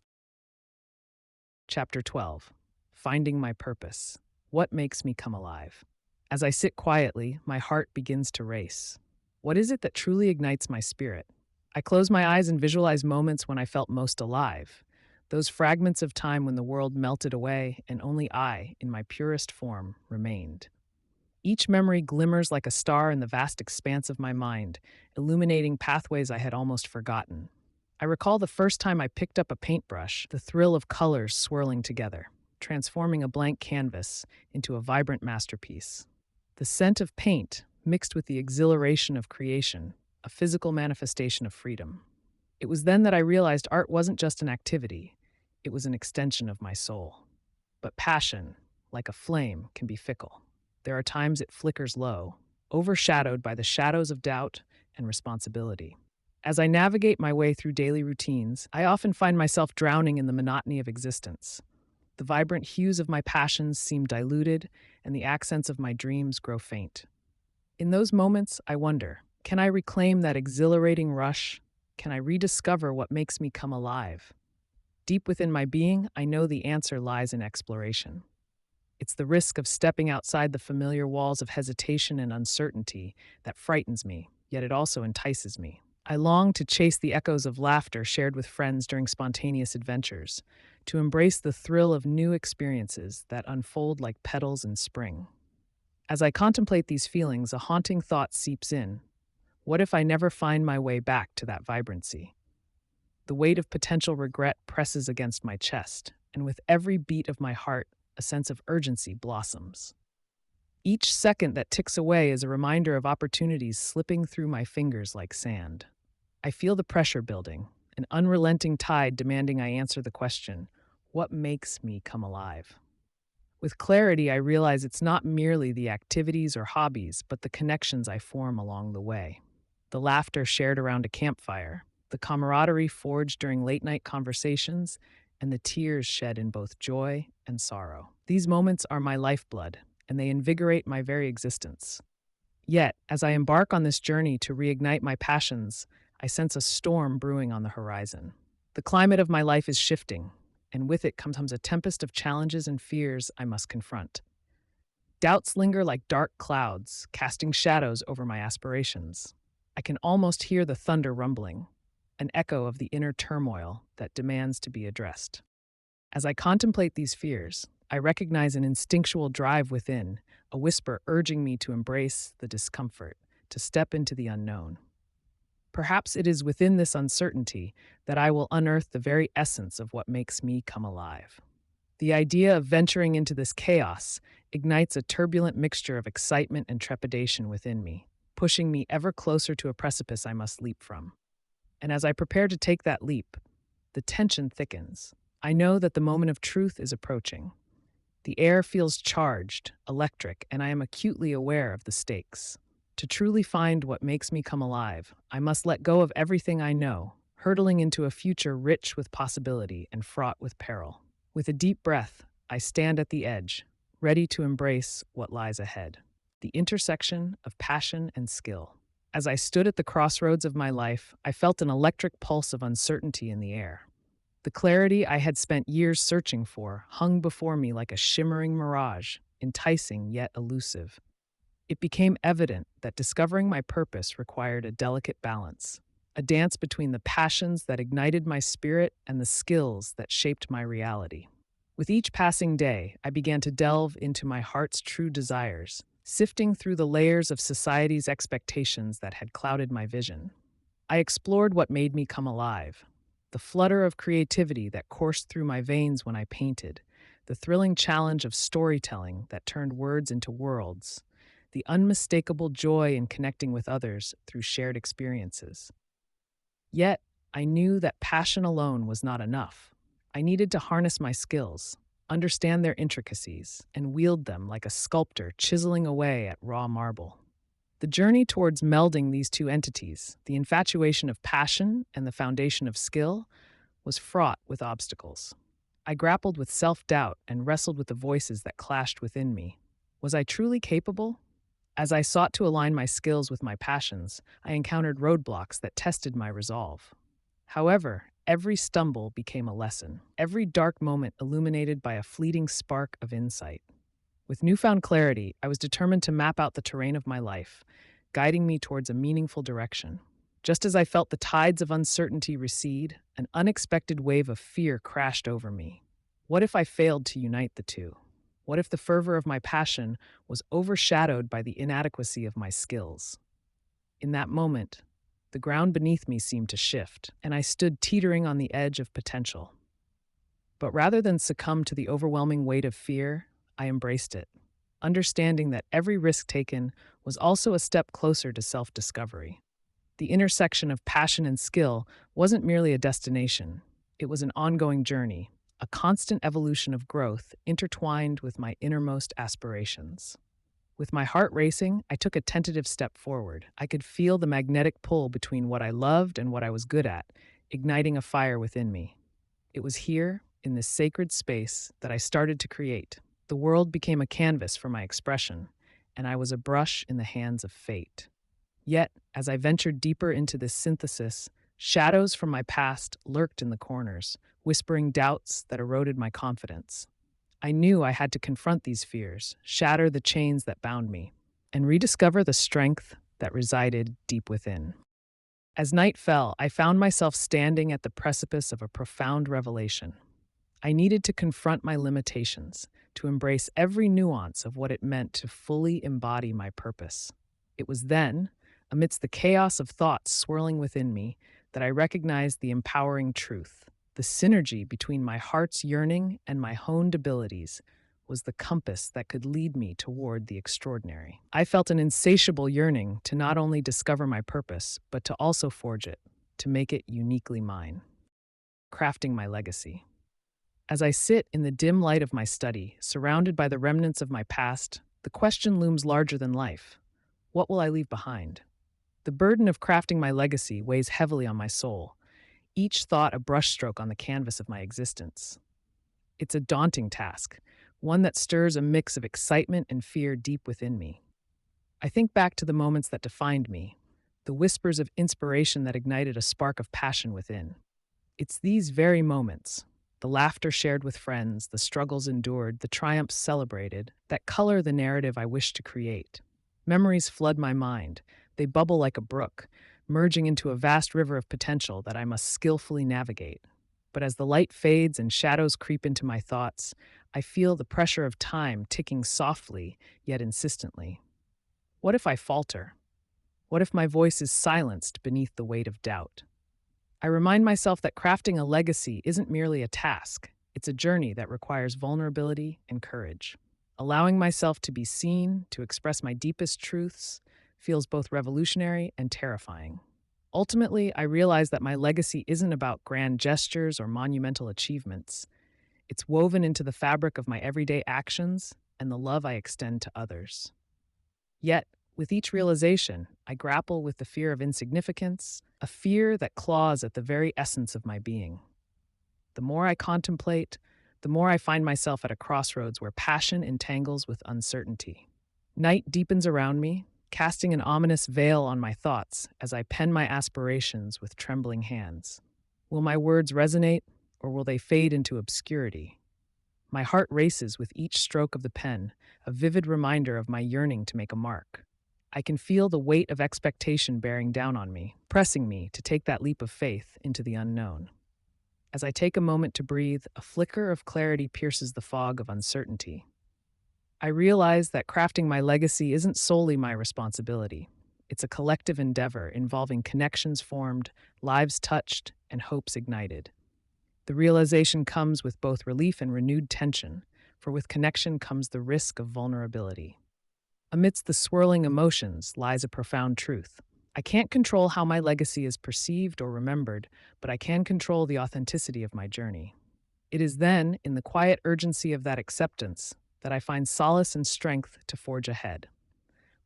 Chapter 12. Finding My Purpose. What makes me come alive? As I sit quietly, my heart begins to race. What is it that truly ignites my spirit? I close my eyes and visualize moments when I felt most alive. Those fragments of time when the world melted away and only I, in my purest form, remained. Each memory glimmers like a star in the vast expanse of my mind, illuminating pathways I had almost forgotten. I recall the first time I picked up a paintbrush, the thrill of colors swirling together, transforming a blank canvas into a vibrant masterpiece. The scent of paint, mixed with the exhilaration of creation, a physical manifestation of freedom. It was then that I realized art wasn't just an activity, it was an extension of my soul. But passion, like a flame, can be fickle. There are times it flickers low, overshadowed by the shadows of doubt and responsibility. As I navigate my way through daily routines, I often find myself drowning in the monotony of existence. The vibrant hues of my passions seem diluted, and the accents of my dreams grow faint. In those moments, I wonder, can I reclaim that exhilarating rush? Can I rediscover what makes me come alive? Deep within my being, I know the answer lies in exploration. It's the risk of stepping outside the familiar walls of hesitation and uncertainty that frightens me, yet it also entices me. I long to chase the echoes of laughter shared with friends during spontaneous adventures, to embrace the thrill of new experiences that unfold like petals in spring. As I contemplate these feelings, a haunting thought seeps in. What if I never find my way back to that vibrancy? The weight of potential regret presses against my chest, and with every beat of my heart, a sense of urgency blossoms. Each second that ticks away is a reminder of opportunities slipping through my fingers like sand. I feel the pressure building, an unrelenting tide demanding I answer the question, what makes me come alive? With clarity, I realize it's not merely the activities or hobbies, but the connections I form along the way. The laughter shared around a campfire, the camaraderie forged during late-night conversations, and the tears shed in both joy and sorrow. These moments are my lifeblood, and they invigorate my very existence. Yet, as I embark on this journey to reignite my passions, I sense a storm brewing on the horizon. The climate of my life is shifting, and with it comes a tempest of challenges and fears I must confront. Doubts linger like dark clouds, casting shadows over my aspirations. I can almost hear the thunder rumbling, an echo of the inner turmoil that demands to be addressed. As I contemplate these fears, I recognize an instinctual drive within, a whisper urging me to embrace the discomfort, to step into the unknown. Perhaps it is within this uncertainty that I will unearth the very essence of what makes me come alive. The idea of venturing into this chaos ignites a turbulent mixture of excitement and trepidation within me, pushing me ever closer to a precipice I must leap from. And as I prepare to take that leap, the tension thickens. I know that the moment of truth is approaching. The air feels charged, electric, and I am acutely aware of the stakes. To truly find what makes me come alive, I must let go of everything I know, hurtling into a future rich with possibility and fraught with peril. With a deep breath, I stand at the edge, ready to embrace what lies ahead. The intersection of passion and skill. As I stood at the crossroads of my life, I felt an electric pulse of uncertainty in the air. The clarity I had spent years searching for hung before me like a shimmering mirage, enticing yet elusive. It became evident that discovering my purpose required a delicate balance, a dance between the passions that ignited my spirit and the skills that shaped my reality. With each passing day, I began to delve into my heart's true desires, sifting through the layers of society's expectations that had clouded my vision. I explored what made me come alive, the flutter of creativity that coursed through my veins when I painted, the thrilling challenge of storytelling that turned words into worlds, the unmistakable joy in connecting with others through shared experiences. Yet, I knew that passion alone was not enough. I needed to harness my skills, understand their intricacies, and wield them like a sculptor chiseling away at raw marble. The journey towards melding these two entities, the infatuation of passion and the foundation of skill, was fraught with obstacles. I grappled with self-doubt and wrestled with the voices that clashed within me. Was I truly capable? As I sought to align my skills with my passions, I encountered roadblocks that tested my resolve. However, every stumble became a lesson, every dark moment illuminated by a fleeting spark of insight. With newfound clarity, I was determined to map out the terrain of my life, guiding me towards a meaningful direction. Just as I felt the tides of uncertainty recede, an unexpected wave of fear crashed over me. What if I failed to unite the two? What if the fervor of my passion was overshadowed by the inadequacy of my skills? In that moment, the ground beneath me seemed to shift, and I stood teetering on the edge of potential. But rather than succumb to the overwhelming weight of fear, I embraced it, understanding that every risk taken was also a step closer to self-discovery. The intersection of passion and skill wasn't merely a destination, it was an ongoing journey, a constant evolution of growth intertwined with my innermost aspirations. With my heart racing, I took a tentative step forward. I could feel the magnetic pull between what I loved and what I was good at, igniting a fire within me. It was here, in this sacred space, that I started to create. The world became a canvas for my expression, and I was a brush in the hands of fate. Yet, as I ventured deeper into this synthesis, shadows from my past lurked in the corners, whispering doubts that eroded my confidence. I knew I had to confront these fears, shatter the chains that bound me, and rediscover the strength that resided deep within. As night fell, I found myself standing at the precipice of a profound revelation. I needed to confront my limitations, to embrace every nuance of what it meant to fully embody my purpose. It was then, amidst the chaos of thoughts swirling within me, that I recognized the empowering truth. The synergy between my heart's yearning and my honed abilities was the compass that could lead me toward the extraordinary. I felt an insatiable yearning to not only discover my purpose, but to also forge it, to make it uniquely mine. Crafting my legacy. As I sit in the dim light of my study, surrounded by the remnants of my past, the question looms larger than life. What will I leave behind? The burden of crafting my legacy weighs heavily on my soul, each thought a brushstroke on the canvas of my existence. It's a daunting task, one that stirs a mix of excitement and fear deep within me. I think back to the moments that defined me, the whispers of inspiration that ignited a spark of passion within. It's these very moments, the laughter shared with friends, the struggles endured, the triumphs celebrated, that color the narrative I wish to create. Memories flood my mind. They bubble like a brook, merging into a vast river of potential that I must skillfully navigate. But as the light fades and shadows creep into my thoughts, I feel the pressure of time ticking softly yet insistently. What if I falter? What if my voice is silenced beneath the weight of doubt? I remind myself that crafting a legacy isn't merely a task, it's a journey that requires vulnerability and courage. Allowing myself to be seen, to express my deepest truths, feels both revolutionary and terrifying. Ultimately, I realize that my legacy isn't about grand gestures or monumental achievements. It's woven into the fabric of my everyday actions and the love I extend to others. Yet, with each realization, I grapple with the fear of insignificance, a fear that claws at the very essence of my being. The more I contemplate, the more I find myself at a crossroads where passion entangles with uncertainty. Night deepens around me, casting an ominous veil on my thoughts as I pen my aspirations with trembling hands. Will my words resonate, or will they fade into obscurity? My heart races with each stroke of the pen, a vivid reminder of my yearning to make a mark. I can feel the weight of expectation bearing down on me, pressing me to take that leap of faith into the unknown. As I take a moment to breathe, a flicker of clarity pierces the fog of uncertainty. I realize that crafting my legacy isn't solely my responsibility. It's a collective endeavor involving connections formed, lives touched, and hopes ignited. The realization comes with both relief and renewed tension, for with connection comes the risk of vulnerability. Amidst the swirling emotions lies a profound truth. I can't control how my legacy is perceived or remembered, but I can control the authenticity of my journey. It is then, in the quiet urgency of that acceptance, that I find solace and strength to forge ahead.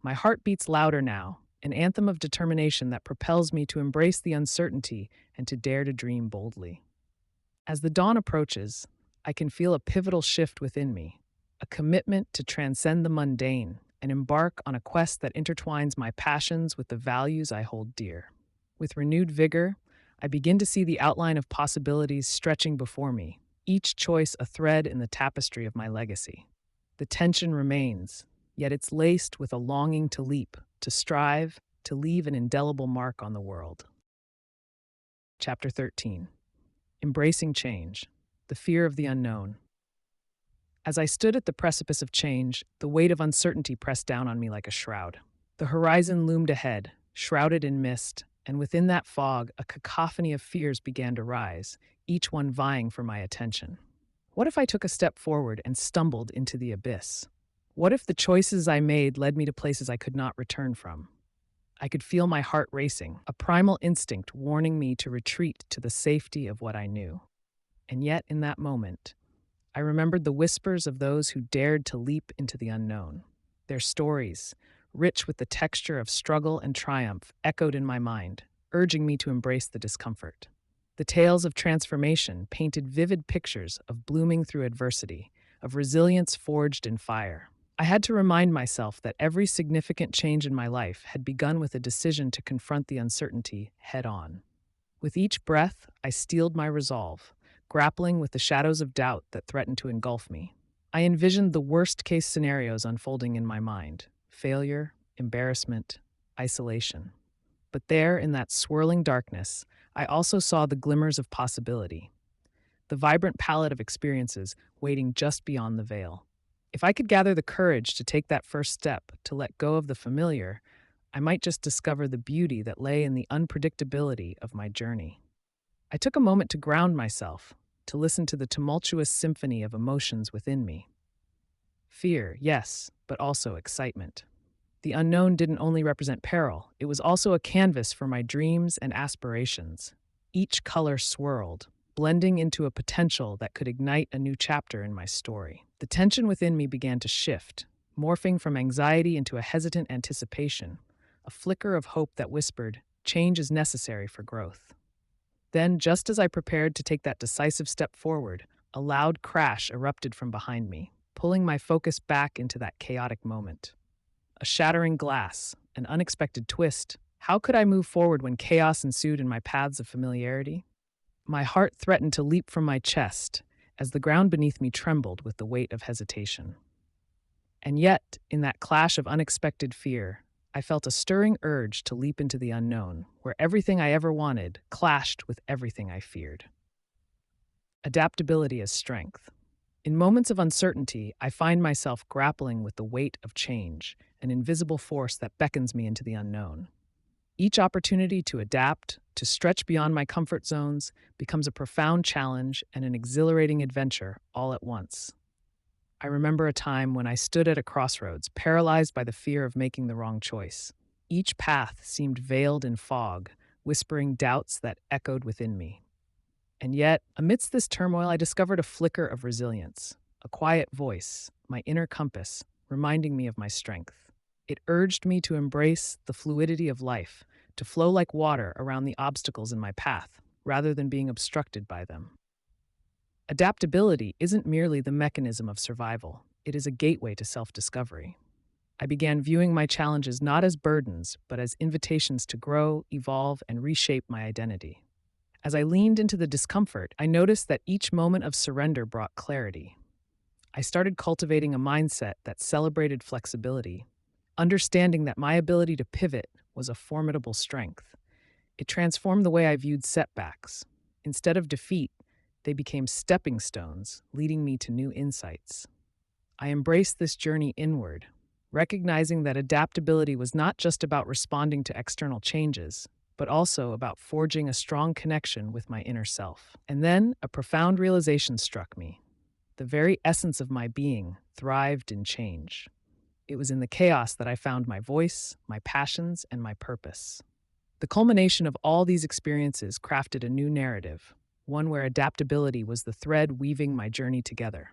My heart beats louder now, an anthem of determination that propels me to embrace the uncertainty and to dare to dream boldly. As the dawn approaches, I can feel a pivotal shift within me, a commitment to transcend the mundane and embark on a quest that intertwines my passions with the values I hold dear. With renewed vigor, I begin to see the outline of possibilities stretching before me, each choice a thread in the tapestry of my legacy. The tension remains, yet it's laced with a longing to leap, to strive, to leave an indelible mark on the world. Chapter 13. Embracing Change, the Fear of the Unknown. As I stood at the precipice of change, the weight of uncertainty pressed down on me like a shroud. The horizon loomed ahead, shrouded in mist, and within that fog, a cacophony of fears began to rise, each one vying for my attention. What if I took a step forward and stumbled into the abyss? What if the choices I made led me to places I could not return from? I could feel my heart racing, a primal instinct warning me to retreat to the safety of what I knew. And yet, in that moment, I remembered the whispers of those who dared to leap into the unknown. Their stories, rich with the texture of struggle and triumph, echoed in my mind, urging me to embrace the discomfort. The tales of transformation painted vivid pictures of blooming through adversity, of resilience forged in fire. I had to remind myself that every significant change in my life had begun with a decision to confront the uncertainty head on. With each breath, I steeled my resolve, grappling with the shadows of doubt that threatened to engulf me. I envisioned the worst-case scenarios unfolding in my mind: failure, embarrassment, isolation. But there, in that swirling darkness, I also saw the glimmers of possibility, the vibrant palette of experiences waiting just beyond the veil. If I could gather the courage to take that first step, to let go of the familiar, I might just discover the beauty that lay in the unpredictability of my journey. I took a moment to ground myself, to listen to the tumultuous symphony of emotions within me. Fear, yes, but also excitement. The unknown didn't only represent peril, it was also a canvas for my dreams and aspirations. Each color swirled, blending into a potential that could ignite a new chapter in my story. The tension within me began to shift, morphing from anxiety into a hesitant anticipation, a flicker of hope that whispered, "Change is necessary for growth." Then, just as I prepared to take that decisive step forward, a loud crash erupted from behind me, pulling my focus back into that chaotic moment. A shattering glass, an unexpected twist. How could I move forward when chaos ensued in my paths of familiarity? My heart threatened to leap from my chest as the ground beneath me trembled with the weight of hesitation. And yet, in that clash of unexpected fear, I felt a stirring urge to leap into the unknown, where everything I ever wanted clashed with everything I feared. Adaptability as strength. In moments of uncertainty, I find myself grappling with the weight of change, an invisible force that beckons me into the unknown. Each opportunity to adapt, to stretch beyond my comfort zones, becomes a profound challenge and an exhilarating adventure all at once. I remember a time when I stood at a crossroads, paralyzed by the fear of making the wrong choice. Each path seemed veiled in fog, whispering doubts that echoed within me. And yet, amidst this turmoil, I discovered a flicker of resilience, a quiet voice, my inner compass, reminding me of my strength. It urged me to embrace the fluidity of life, to flow like water around the obstacles in my path, rather than being obstructed by them. Adaptability isn't merely the mechanism of survival, it is a gateway to self discovery. I began viewing my challenges not as burdens, but as invitations to grow, evolve, and reshape my identity. As I leaned into the discomfort, I noticed that each moment of surrender brought clarity. I started cultivating a mindset that celebrated flexibility, understanding that my ability to pivot was a formidable strength. It transformed the way I viewed setbacks. Instead of defeat, they became stepping stones, leading me to new insights. I embraced this journey inward, recognizing that adaptability was not just about responding to external changes, but also about forging a strong connection with my inner self. And then a profound realization struck me. The very essence of my being thrived in change. It was in the chaos that I found my voice, my passions, and my purpose. The culmination of all these experiences crafted a new narrative, one where adaptability was the thread weaving my journey together.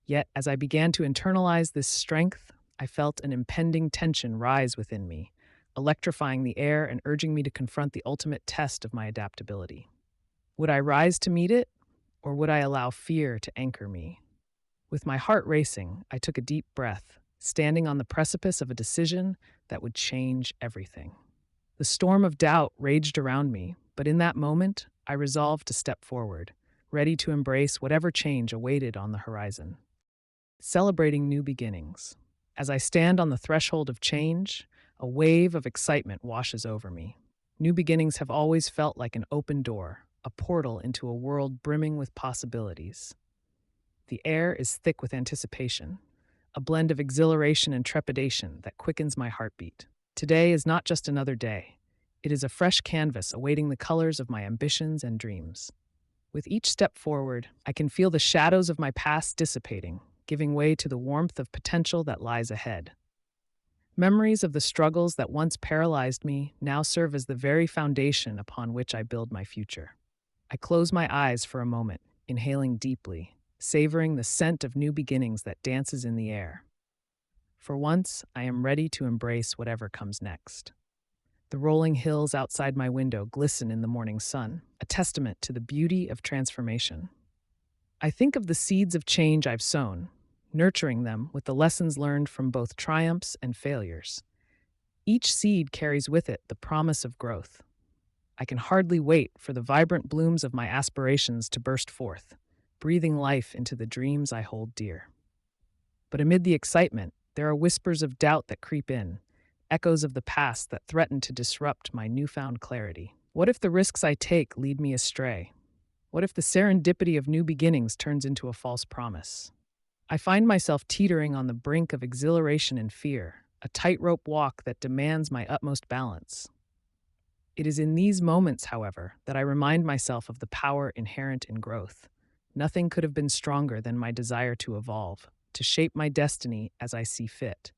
Yet, as I began to internalize this strength, I felt an impending tension rise within me, electrifying the air and urging me to confront the ultimate test of my adaptability. Would I rise to meet it, or would I allow fear to anchor me? With my heart racing, I took a deep breath, standing on the precipice of a decision that would change everything. The storm of doubt raged around me, but in that moment, I resolved to step forward, ready to embrace whatever change awaited on the horizon. Celebrating new beginnings. As I stand on the threshold of change, a wave of excitement washes over me. New beginnings have always felt like an open door, a portal into a world brimming with possibilities. The air is thick with anticipation, a blend of exhilaration and trepidation that quickens my heartbeat. Today is not just another day. It is a fresh canvas awaiting the colors of my ambitions and dreams. With each step forward, I can feel the shadows of my past dissipating, giving way to the warmth of potential that lies ahead. Memories of the struggles that once paralyzed me now serve as the very foundation upon which I build my future. I close my eyes for a moment, inhaling deeply, savoring the scent of new beginnings that dances in the air. For once, I am ready to embrace whatever comes next. The rolling hills outside my window glisten in the morning sun, a testament to the beauty of transformation. I think of the seeds of change I've sown, nurturing them with the lessons learned from both triumphs and failures. Each seed carries with it the promise of growth. I can hardly wait for the vibrant blooms of my aspirations to burst forth, breathing life into the dreams I hold dear. But amid the excitement, there are whispers of doubt that creep in, echoes of the past that threaten to disrupt my newfound clarity. What if the risks I take lead me astray? What if the serendipity of new beginnings turns into a false promise? I find myself teetering on the brink of exhilaration and fear, a tightrope walk that demands my utmost balance. It is in these moments, however, that I remind myself of the power inherent in growth. Nothing could have been stronger than my desire to evolve, to shape my destiny as I see fit.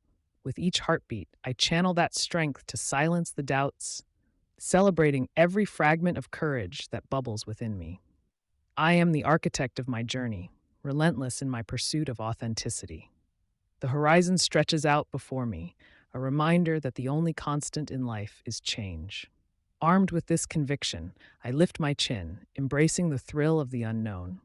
With each heartbeat, I channel that strength to silence the doubts, celebrating every fragment of courage that bubbles within me. I am the architect of my journey, relentless in my pursuit of authenticity. The horizon stretches out before me, a reminder that the only constant in life is change. Armed with this conviction, I lift my chin, embracing the thrill of the unknown.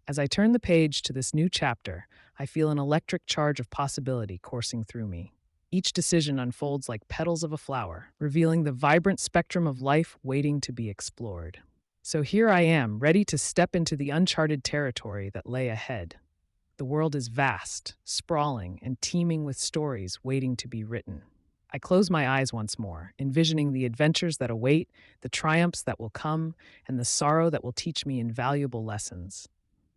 As I turn the page to this new chapter, I feel an electric charge of possibility coursing through me. Each decision unfolds like petals of a flower, revealing the vibrant spectrum of life waiting to be explored. So here I am, ready to step into the uncharted territory that lay ahead. The world is vast, sprawling, and teeming with stories waiting to be written. I close my eyes once more, envisioning the adventures that await, the triumphs that will come, and the sorrow that will teach me invaluable lessons.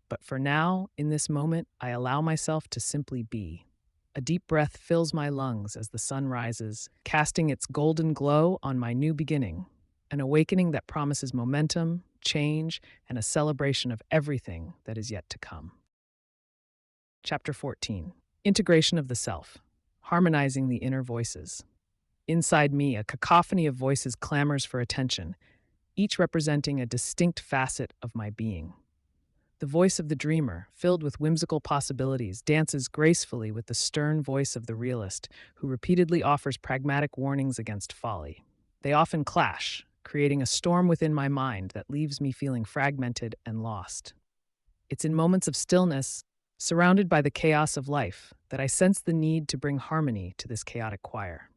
But for now, in this moment, I allow myself to simply be. A deep breath fills my lungs as the sun rises, casting its golden glow on my new beginning, an awakening that promises momentum, change, and a celebration of everything that is yet to come. Chapter 14. Integration of the Self. Harmonizing the inner voices. Inside me, a cacophony of voices clamors for attention, each representing a distinct facet of my being. The voice of the dreamer, filled with whimsical possibilities, dances gracefully with the stern voice of the realist, who repeatedly offers pragmatic warnings against folly. They often clash, creating a storm within my mind that leaves me feeling fragmented and lost. It's in moments of stillness, surrounded by the chaos of life, that I sense the need to bring harmony to this chaotic choir.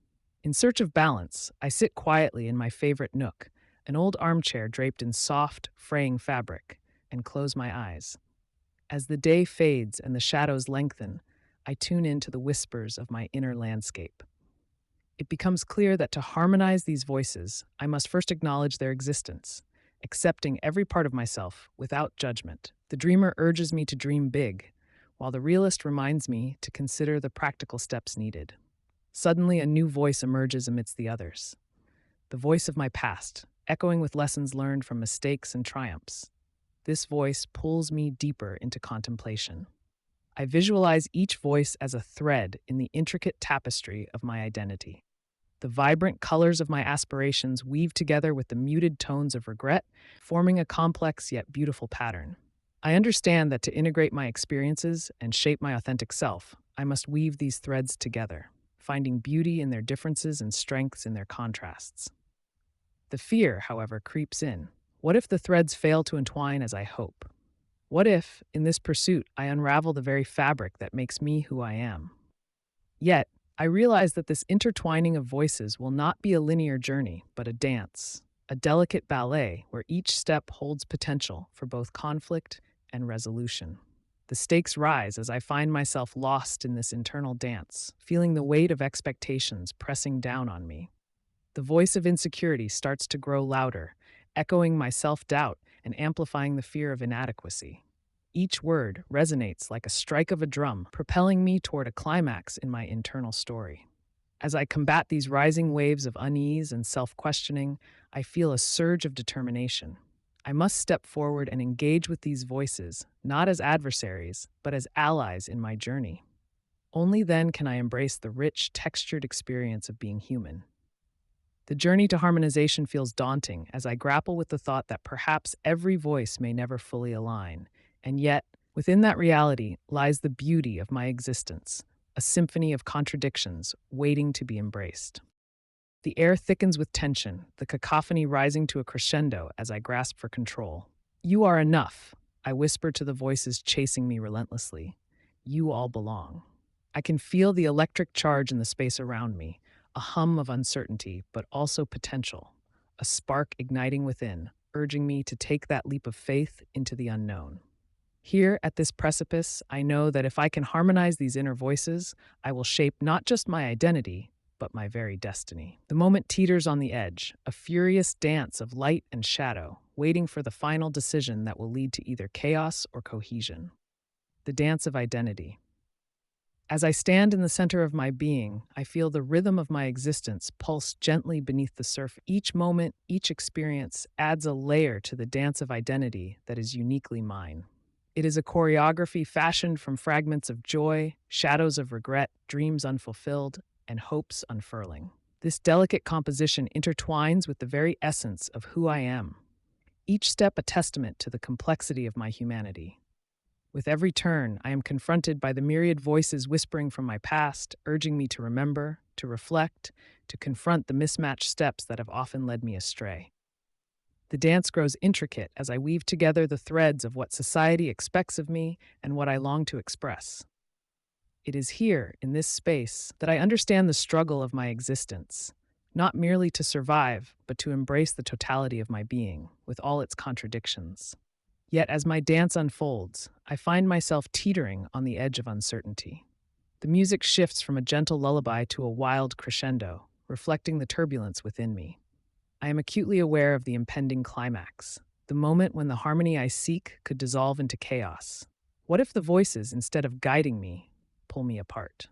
In search of balance, I sit quietly in my favorite nook, an old armchair draped in soft, fraying fabric, and close my eyes. As the day fades and the shadows lengthen, I tune in to the whispers of my inner landscape. It becomes clear that to harmonize these voices, I must first acknowledge their existence, accepting every part of myself without judgment. The dreamer urges me to dream big, while the realist reminds me to consider the practical steps needed. Suddenly, a new voice emerges amidst the others, the voice of my past, echoing with lessons learned from mistakes and triumphs. This voice pulls me deeper into contemplation. I visualize each voice as a thread in the intricate tapestry of my identity. The vibrant colors of my aspirations weave together with the muted tones of regret, forming a complex yet beautiful pattern. I understand that to integrate my experiences and shape my authentic self, I must weave these threads together, finding beauty in their differences and strengths in their contrasts. The fear, however, creeps in. What if the threads fail to entwine as I hope? What if, in this pursuit, I unravel the very fabric that makes me who I am? Yet, I realize that this intertwining of voices will not be a linear journey, but a dance, a delicate ballet where each step holds potential for both conflict and resolution. The stakes rise as I find myself lost in this internal dance, feeling the weight of expectations pressing down on me. The voice of insecurity starts to grow louder, echoing my self-doubt and amplifying the fear of inadequacy. Each word resonates like a strike of a drum, propelling me toward a climax in my internal story. As I combat these rising waves of unease and self-questioning, I feel a surge of determination. I must step forward and engage with these voices, not as adversaries, but as allies in my journey. Only then can I embrace the rich, textured experience of being human. The journey to harmonization feels daunting as I grapple with the thought that perhaps every voice may never fully align. And yet, within that reality lies the beauty of my existence, a symphony of contradictions waiting to be embraced. The air thickens with tension, the cacophony rising to a crescendo as I grasp for control. "You are enough," I whisper to the voices chasing me relentlessly. "You all belong." I can feel the electric charge in the space around me, a hum of uncertainty, but also potential, a spark igniting within, urging me to take that leap of faith into the unknown. Here, at this precipice, I know that if I can harmonize these inner voices, I will shape not just my identity, but my very destiny. The moment teeters on the edge, a furious dance of light and shadow, waiting for the final decision that will lead to either chaos or cohesion. The dance of identity. As I stand in the center of my being, I feel the rhythm of my existence pulse gently beneath the surface. Each moment, each experience adds a layer to the dance of identity that is uniquely mine. It is a choreography fashioned from fragments of joy, shadows of regret, dreams unfulfilled, and hopes unfurling. This delicate composition intertwines with the very essence of who I am, each step a testament to the complexity of my humanity. With every turn, I am confronted by the myriad voices whispering from my past, urging me to remember, to reflect, to confront the mismatched steps that have often led me astray. The dance grows intricate as I weave together the threads of what society expects of me and what I long to express. It is here, in this space, that I understand the struggle of my existence, not merely to survive, but to embrace the totality of my being, with all its contradictions. Yet as my dance unfolds, I find myself teetering on the edge of uncertainty. The music shifts from a gentle lullaby to a wild crescendo, reflecting the turbulence within me. I am acutely aware of the impending climax, the moment when the harmony I seek could dissolve into chaos. What if the voices, instead of guiding me, pull me apart?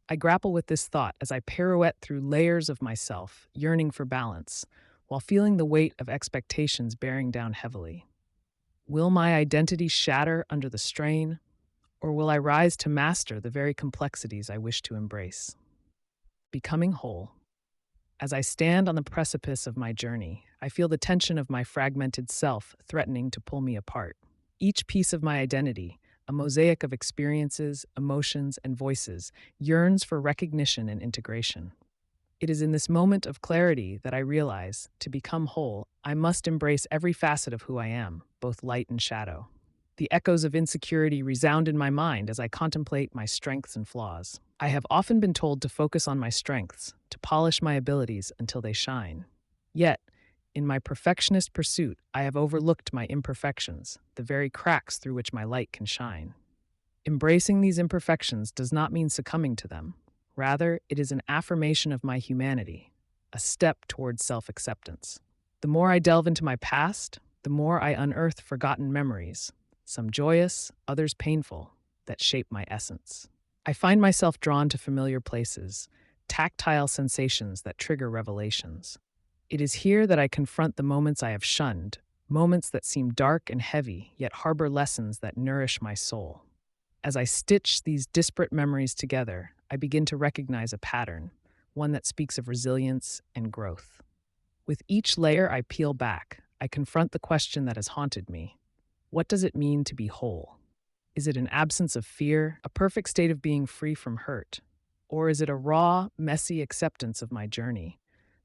I grapple with this thought as I pirouette through layers of myself, yearning for balance, while feeling the weight of expectations bearing down heavily. Will my identity shatter under the strain, or will I rise to master the very complexities I wish to embrace? Becoming whole. As I stand on the precipice of my journey, I feel the tension of my fragmented self threatening to pull me apart. Each piece of my identity, a mosaic of experiences, emotions, and voices, yearns for recognition and integration. It is in this moment of clarity that I realize, to become whole, I must embrace every facet of who I am, both light and shadow. The echoes of insecurity resound in my mind as I contemplate my strengths and flaws. I have often been told to focus on my strengths, to polish my abilities until they shine. Yet, in my perfectionist pursuit, I have overlooked my imperfections, the very cracks through which my light can shine. Embracing these imperfections does not mean succumbing to them. Rather, it is an affirmation of my humanity, a step towards self acceptance. The more I delve into my past, the more I unearth forgotten memories, some joyous, others painful, that shape my essence. I find myself drawn to familiar places, tactile sensations that trigger revelations. It is here that I confront the moments I have shunned, moments that seem dark and heavy, yet harbor lessons that nourish my soul. As I stitch these disparate memories together, I begin to recognize a pattern, one that speaks of resilience and growth. With each layer I peel back, I confront the question that has haunted me. What does it mean to be whole? Is it an absence of fear, a perfect state of being free from hurt? Or is it a raw, messy acceptance of my journey,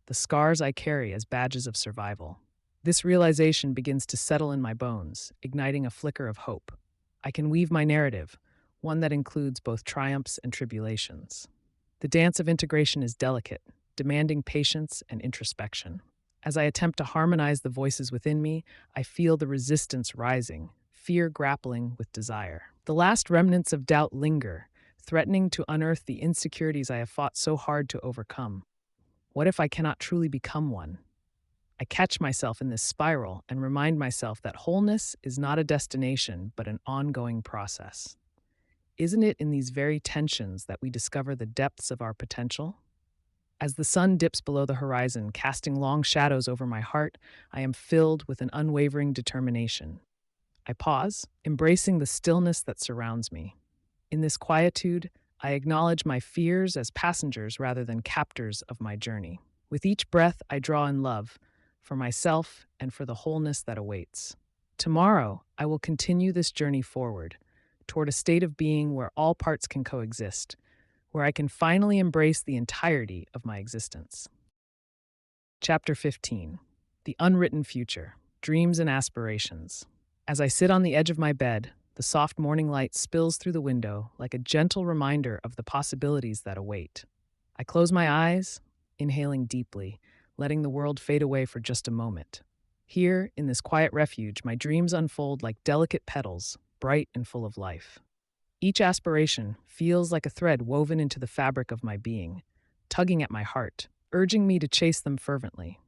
the scars I carry as badges of survival? This realization begins to settle in my bones, igniting a flicker of hope. I can weave my narrative, one that includes both triumphs and tribulations. The dance of integration is delicate, demanding patience and introspection. As I attempt to harmonize the voices within me, I feel the resistance rising, fear grappling with desire. The last remnants of doubt linger, threatening to unearth the insecurities I have fought so hard to overcome. What if I cannot truly become one? I catch myself in this spiral and remind myself that wholeness is not a destination, but an ongoing process. Isn't it in these very tensions that we discover the depths of our potential? As the sun dips below the horizon, casting long shadows over my heart, I am filled with an unwavering determination. I pause, embracing the stillness that surrounds me. In this quietude, I acknowledge my fears as passengers rather than captors of my journey. With each breath, I draw in love, for myself and for the wholeness that awaits. Tomorrow, I will continue this journey forward, toward a state of being where all parts can coexist, where I can finally embrace the entirety of my existence. Chapter 15: The Unwritten Future, Dreams and Aspirations. As I sit on the edge of my bed, the soft morning light spills through the window like a gentle reminder of the possibilities that await. I close my eyes, inhaling deeply, letting the world fade away for just a moment. Here, in this quiet refuge, my dreams unfold like delicate petals, bright and full of life. Each aspiration feels like a thread woven into the fabric of my being, tugging at my heart, urging me to chase them fervently.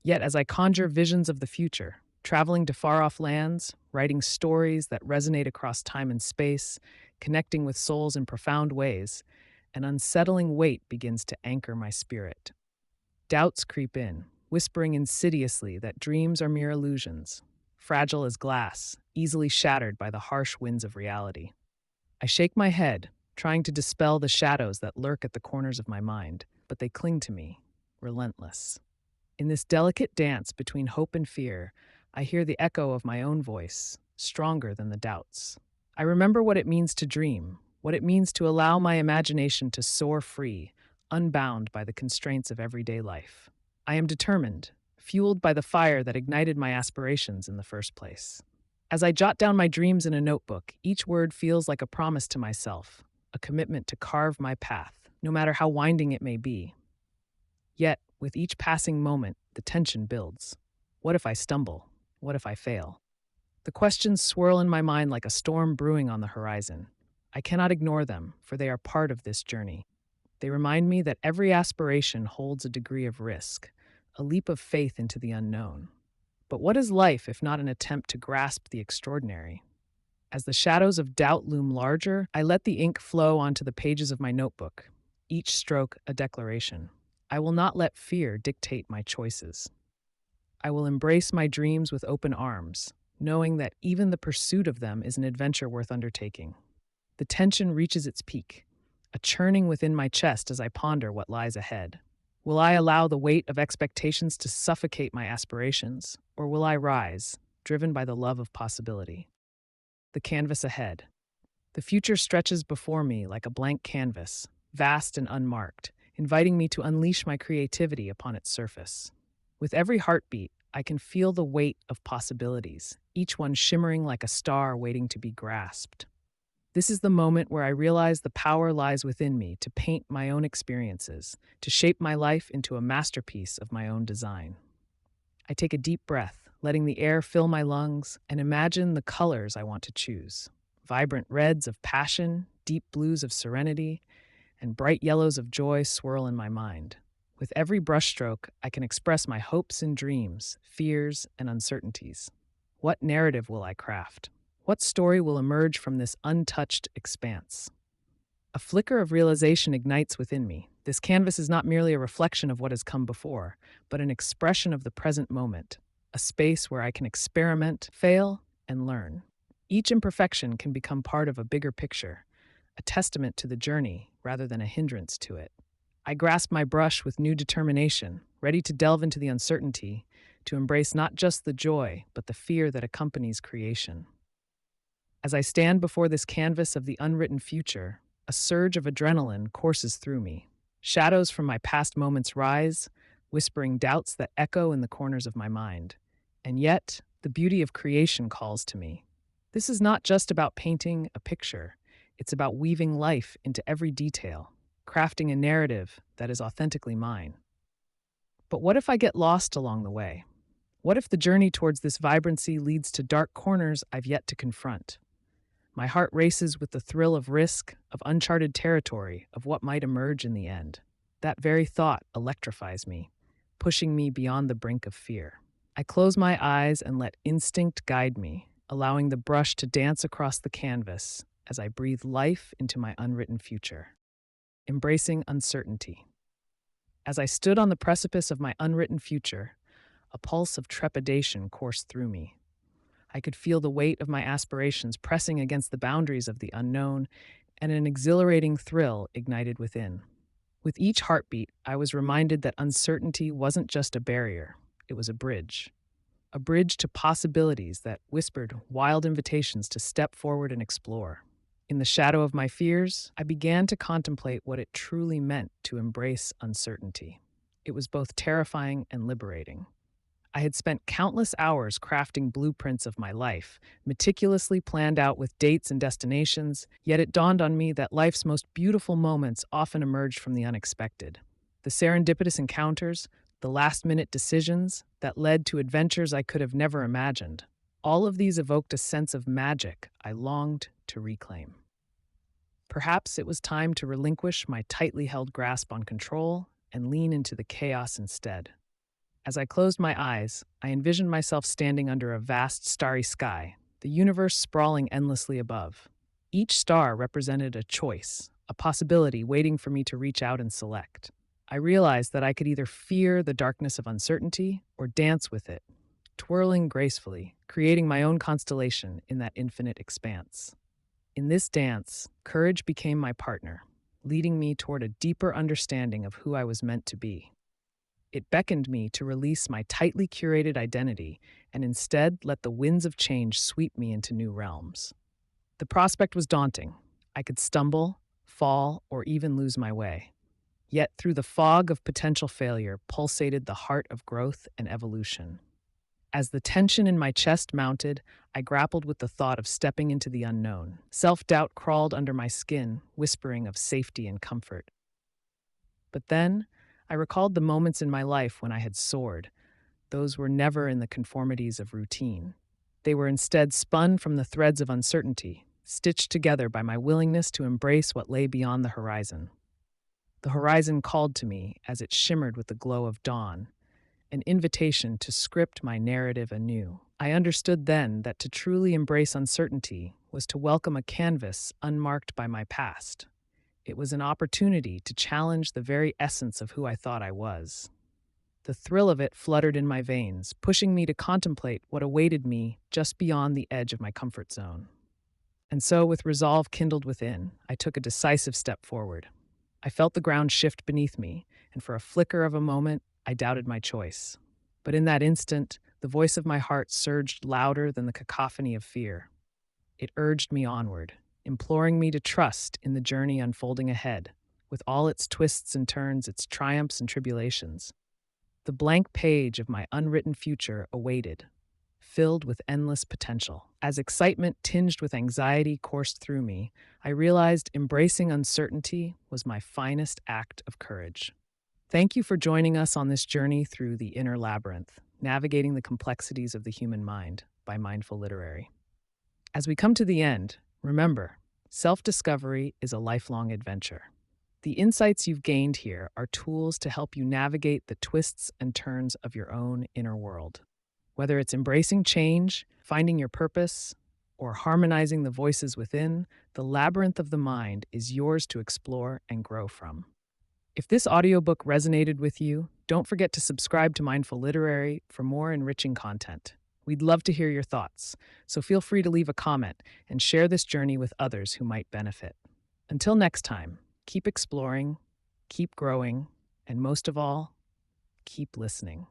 Yet as I conjure visions of the future, traveling to far-off lands, writing stories that resonate across time and space, connecting with souls in profound ways, an unsettling weight begins to anchor my spirit. Doubts creep in, whispering insidiously that dreams are mere illusions, fragile as glass, easily shattered by the harsh winds of reality. I shake my head, trying to dispel the shadows that lurk at the corners of my mind, but they cling to me, relentless. In this delicate dance between hope and fear, I hear the echo of my own voice, stronger than the doubts. I remember what it means to dream, what it means to allow my imagination to soar free, unbound by the constraints of everyday life. I am determined, fueled by the fire that ignited my aspirations in the first place. As I jot down my dreams in a notebook, each word feels like a promise to myself, a commitment to carve my path, no matter how winding it may be. Yet, with each passing moment, the tension builds. What if I stumble? What if I fail? The questions swirl in my mind like a storm brewing on the horizon. I cannot ignore them, for they are part of this journey. They remind me that every aspiration holds a degree of risk, a leap of faith into the unknown. But what is life if not an attempt to grasp the extraordinary? As the shadows of doubt loom larger, I let the ink flow onto the pages of my notebook, each stroke a declaration. I will not let fear dictate my choices. I will embrace my dreams with open arms, knowing that even the pursuit of them is an adventure worth undertaking. The tension reaches its peak, a churning within my chest as I ponder what lies ahead. Will I allow the weight of expectations to suffocate my aspirations, or will I rise, driven by the love of possibility? The canvas ahead. The future stretches before me like a blank canvas, vast and unmarked, inviting me to unleash my creativity upon its surface. With every heartbeat, I can feel the weight of possibilities, each one shimmering like a star waiting to be grasped. This is the moment where I realize the power lies within me to paint my own experiences, to shape my life into a masterpiece of my own design. I take a deep breath, letting the air fill my lungs, and imagine the colors I want to choose. Vibrant reds of passion, deep blues of serenity, and bright yellows of joy swirl in my mind. With every brushstroke, I can express my hopes and dreams, fears and uncertainties. What narrative will I craft? What story will emerge from this untouched expanse? A flicker of realization ignites within me. This canvas is not merely a reflection of what has come before, but an expression of the present moment, a space where I can experiment, fail, and learn. Each imperfection can become part of a bigger picture, a testament to the journey rather than a hindrance to it. I grasp my brush with new determination, ready to delve into the uncertainty, to embrace not just the joy, but the fear that accompanies creation. As I stand before this canvas of the unwritten future, a surge of adrenaline courses through me. Shadows from my past moments rise, whispering doubts that echo in the corners of my mind. And yet, the beauty of creation calls to me. This is not just about painting a picture, it's about weaving life into every detail, crafting a narrative that is authentically mine. But what if I get lost along the way? What if the journey towards this vibrancy leads to dark corners I've yet to confront? My heart races with the thrill of risk, of uncharted territory, of what might emerge in the end. That very thought electrifies me, pushing me beyond the brink of fear. I close my eyes and let instinct guide me, allowing the brush to dance across the canvas as I breathe life into my unwritten future. Embracing uncertainty. As I stood on the precipice of my unwritten future, a pulse of trepidation coursed through me. I could feel the weight of my aspirations pressing against the boundaries of the unknown, and an exhilarating thrill ignited within. With each heartbeat, I was reminded that uncertainty wasn't just a barrier, it was a bridge to possibilities that whispered wild invitations to step forward and explore. In the shadow of my fears, I began to contemplate what it truly meant to embrace uncertainty. It was both terrifying and liberating. I had spent countless hours crafting blueprints of my life, meticulously planned out with dates and destinations, yet it dawned on me that life's most beautiful moments often emerged from the unexpected. The serendipitous encounters, the last-minute decisions that led to adventures I could have never imagined. All of these evoked a sense of magic I longed to reclaim. Perhaps it was time to relinquish my tightly held grasp on control and lean into the chaos instead. As I closed my eyes, I envisioned myself standing under a vast starry sky, the universe sprawling endlessly above. Each star represented a choice, a possibility waiting for me to reach out and select. I realized that I could either fear the darkness of uncertainty or dance with it, twirling gracefully, creating my own constellation in that infinite expanse. In this dance, courage became my partner, leading me toward a deeper understanding of who I was meant to be. It beckoned me to release my tightly curated identity and instead let the winds of change sweep me into new realms. The prospect was daunting. I could stumble, fall, or even lose my way. Yet through the fog of potential failure pulsated the heart of growth and evolution. As the tension in my chest mounted, I grappled with the thought of stepping into the unknown. Self-doubt crawled under my skin, whispering of safety and comfort. But then, I recalled the moments in my life when I had soared. Those were never in the conformities of routine. They were instead spun from the threads of uncertainty, stitched together by my willingness to embrace what lay beyond the horizon. The horizon called to me as it shimmered with the glow of dawn, an invitation to script my narrative anew. I understood then that to truly embrace uncertainty was to welcome a canvas unmarked by my past. It was an opportunity to challenge the very essence of who I thought I was. The thrill of it fluttered in my veins, pushing me to contemplate what awaited me just beyond the edge of my comfort zone. And so, with resolve kindled within, I took a decisive step forward. I felt the ground shift beneath me, and for a flicker of a moment, I doubted my choice. But in that instant, the voice of my heart surged louder than the cacophony of fear. It urged me onward, imploring me to trust in the journey unfolding ahead, with all its twists and turns, its triumphs and tribulations. The blank page of my unwritten future awaited, filled with endless potential. As excitement tinged with anxiety coursed through me, I realized embracing uncertainty was my finest act of courage. Thank you for joining us on this journey through the Inner Labyrinth, Navigating the Complexities of the Human Mind by Mindful Literary. As we come to the end, remember, self-discovery is a lifelong adventure. The insights you've gained here are tools to help you navigate the twists and turns of your own inner world. Whether it's embracing change, finding your purpose, or harmonizing the voices within, the labyrinth of the mind is yours to explore and grow from. If this audiobook resonated with you, don't forget to subscribe to Mindful Literary for more enriching content. We'd love to hear your thoughts, so feel free to leave a comment and share this journey with others who might benefit. Until next time, keep exploring, keep growing, and most of all, keep listening.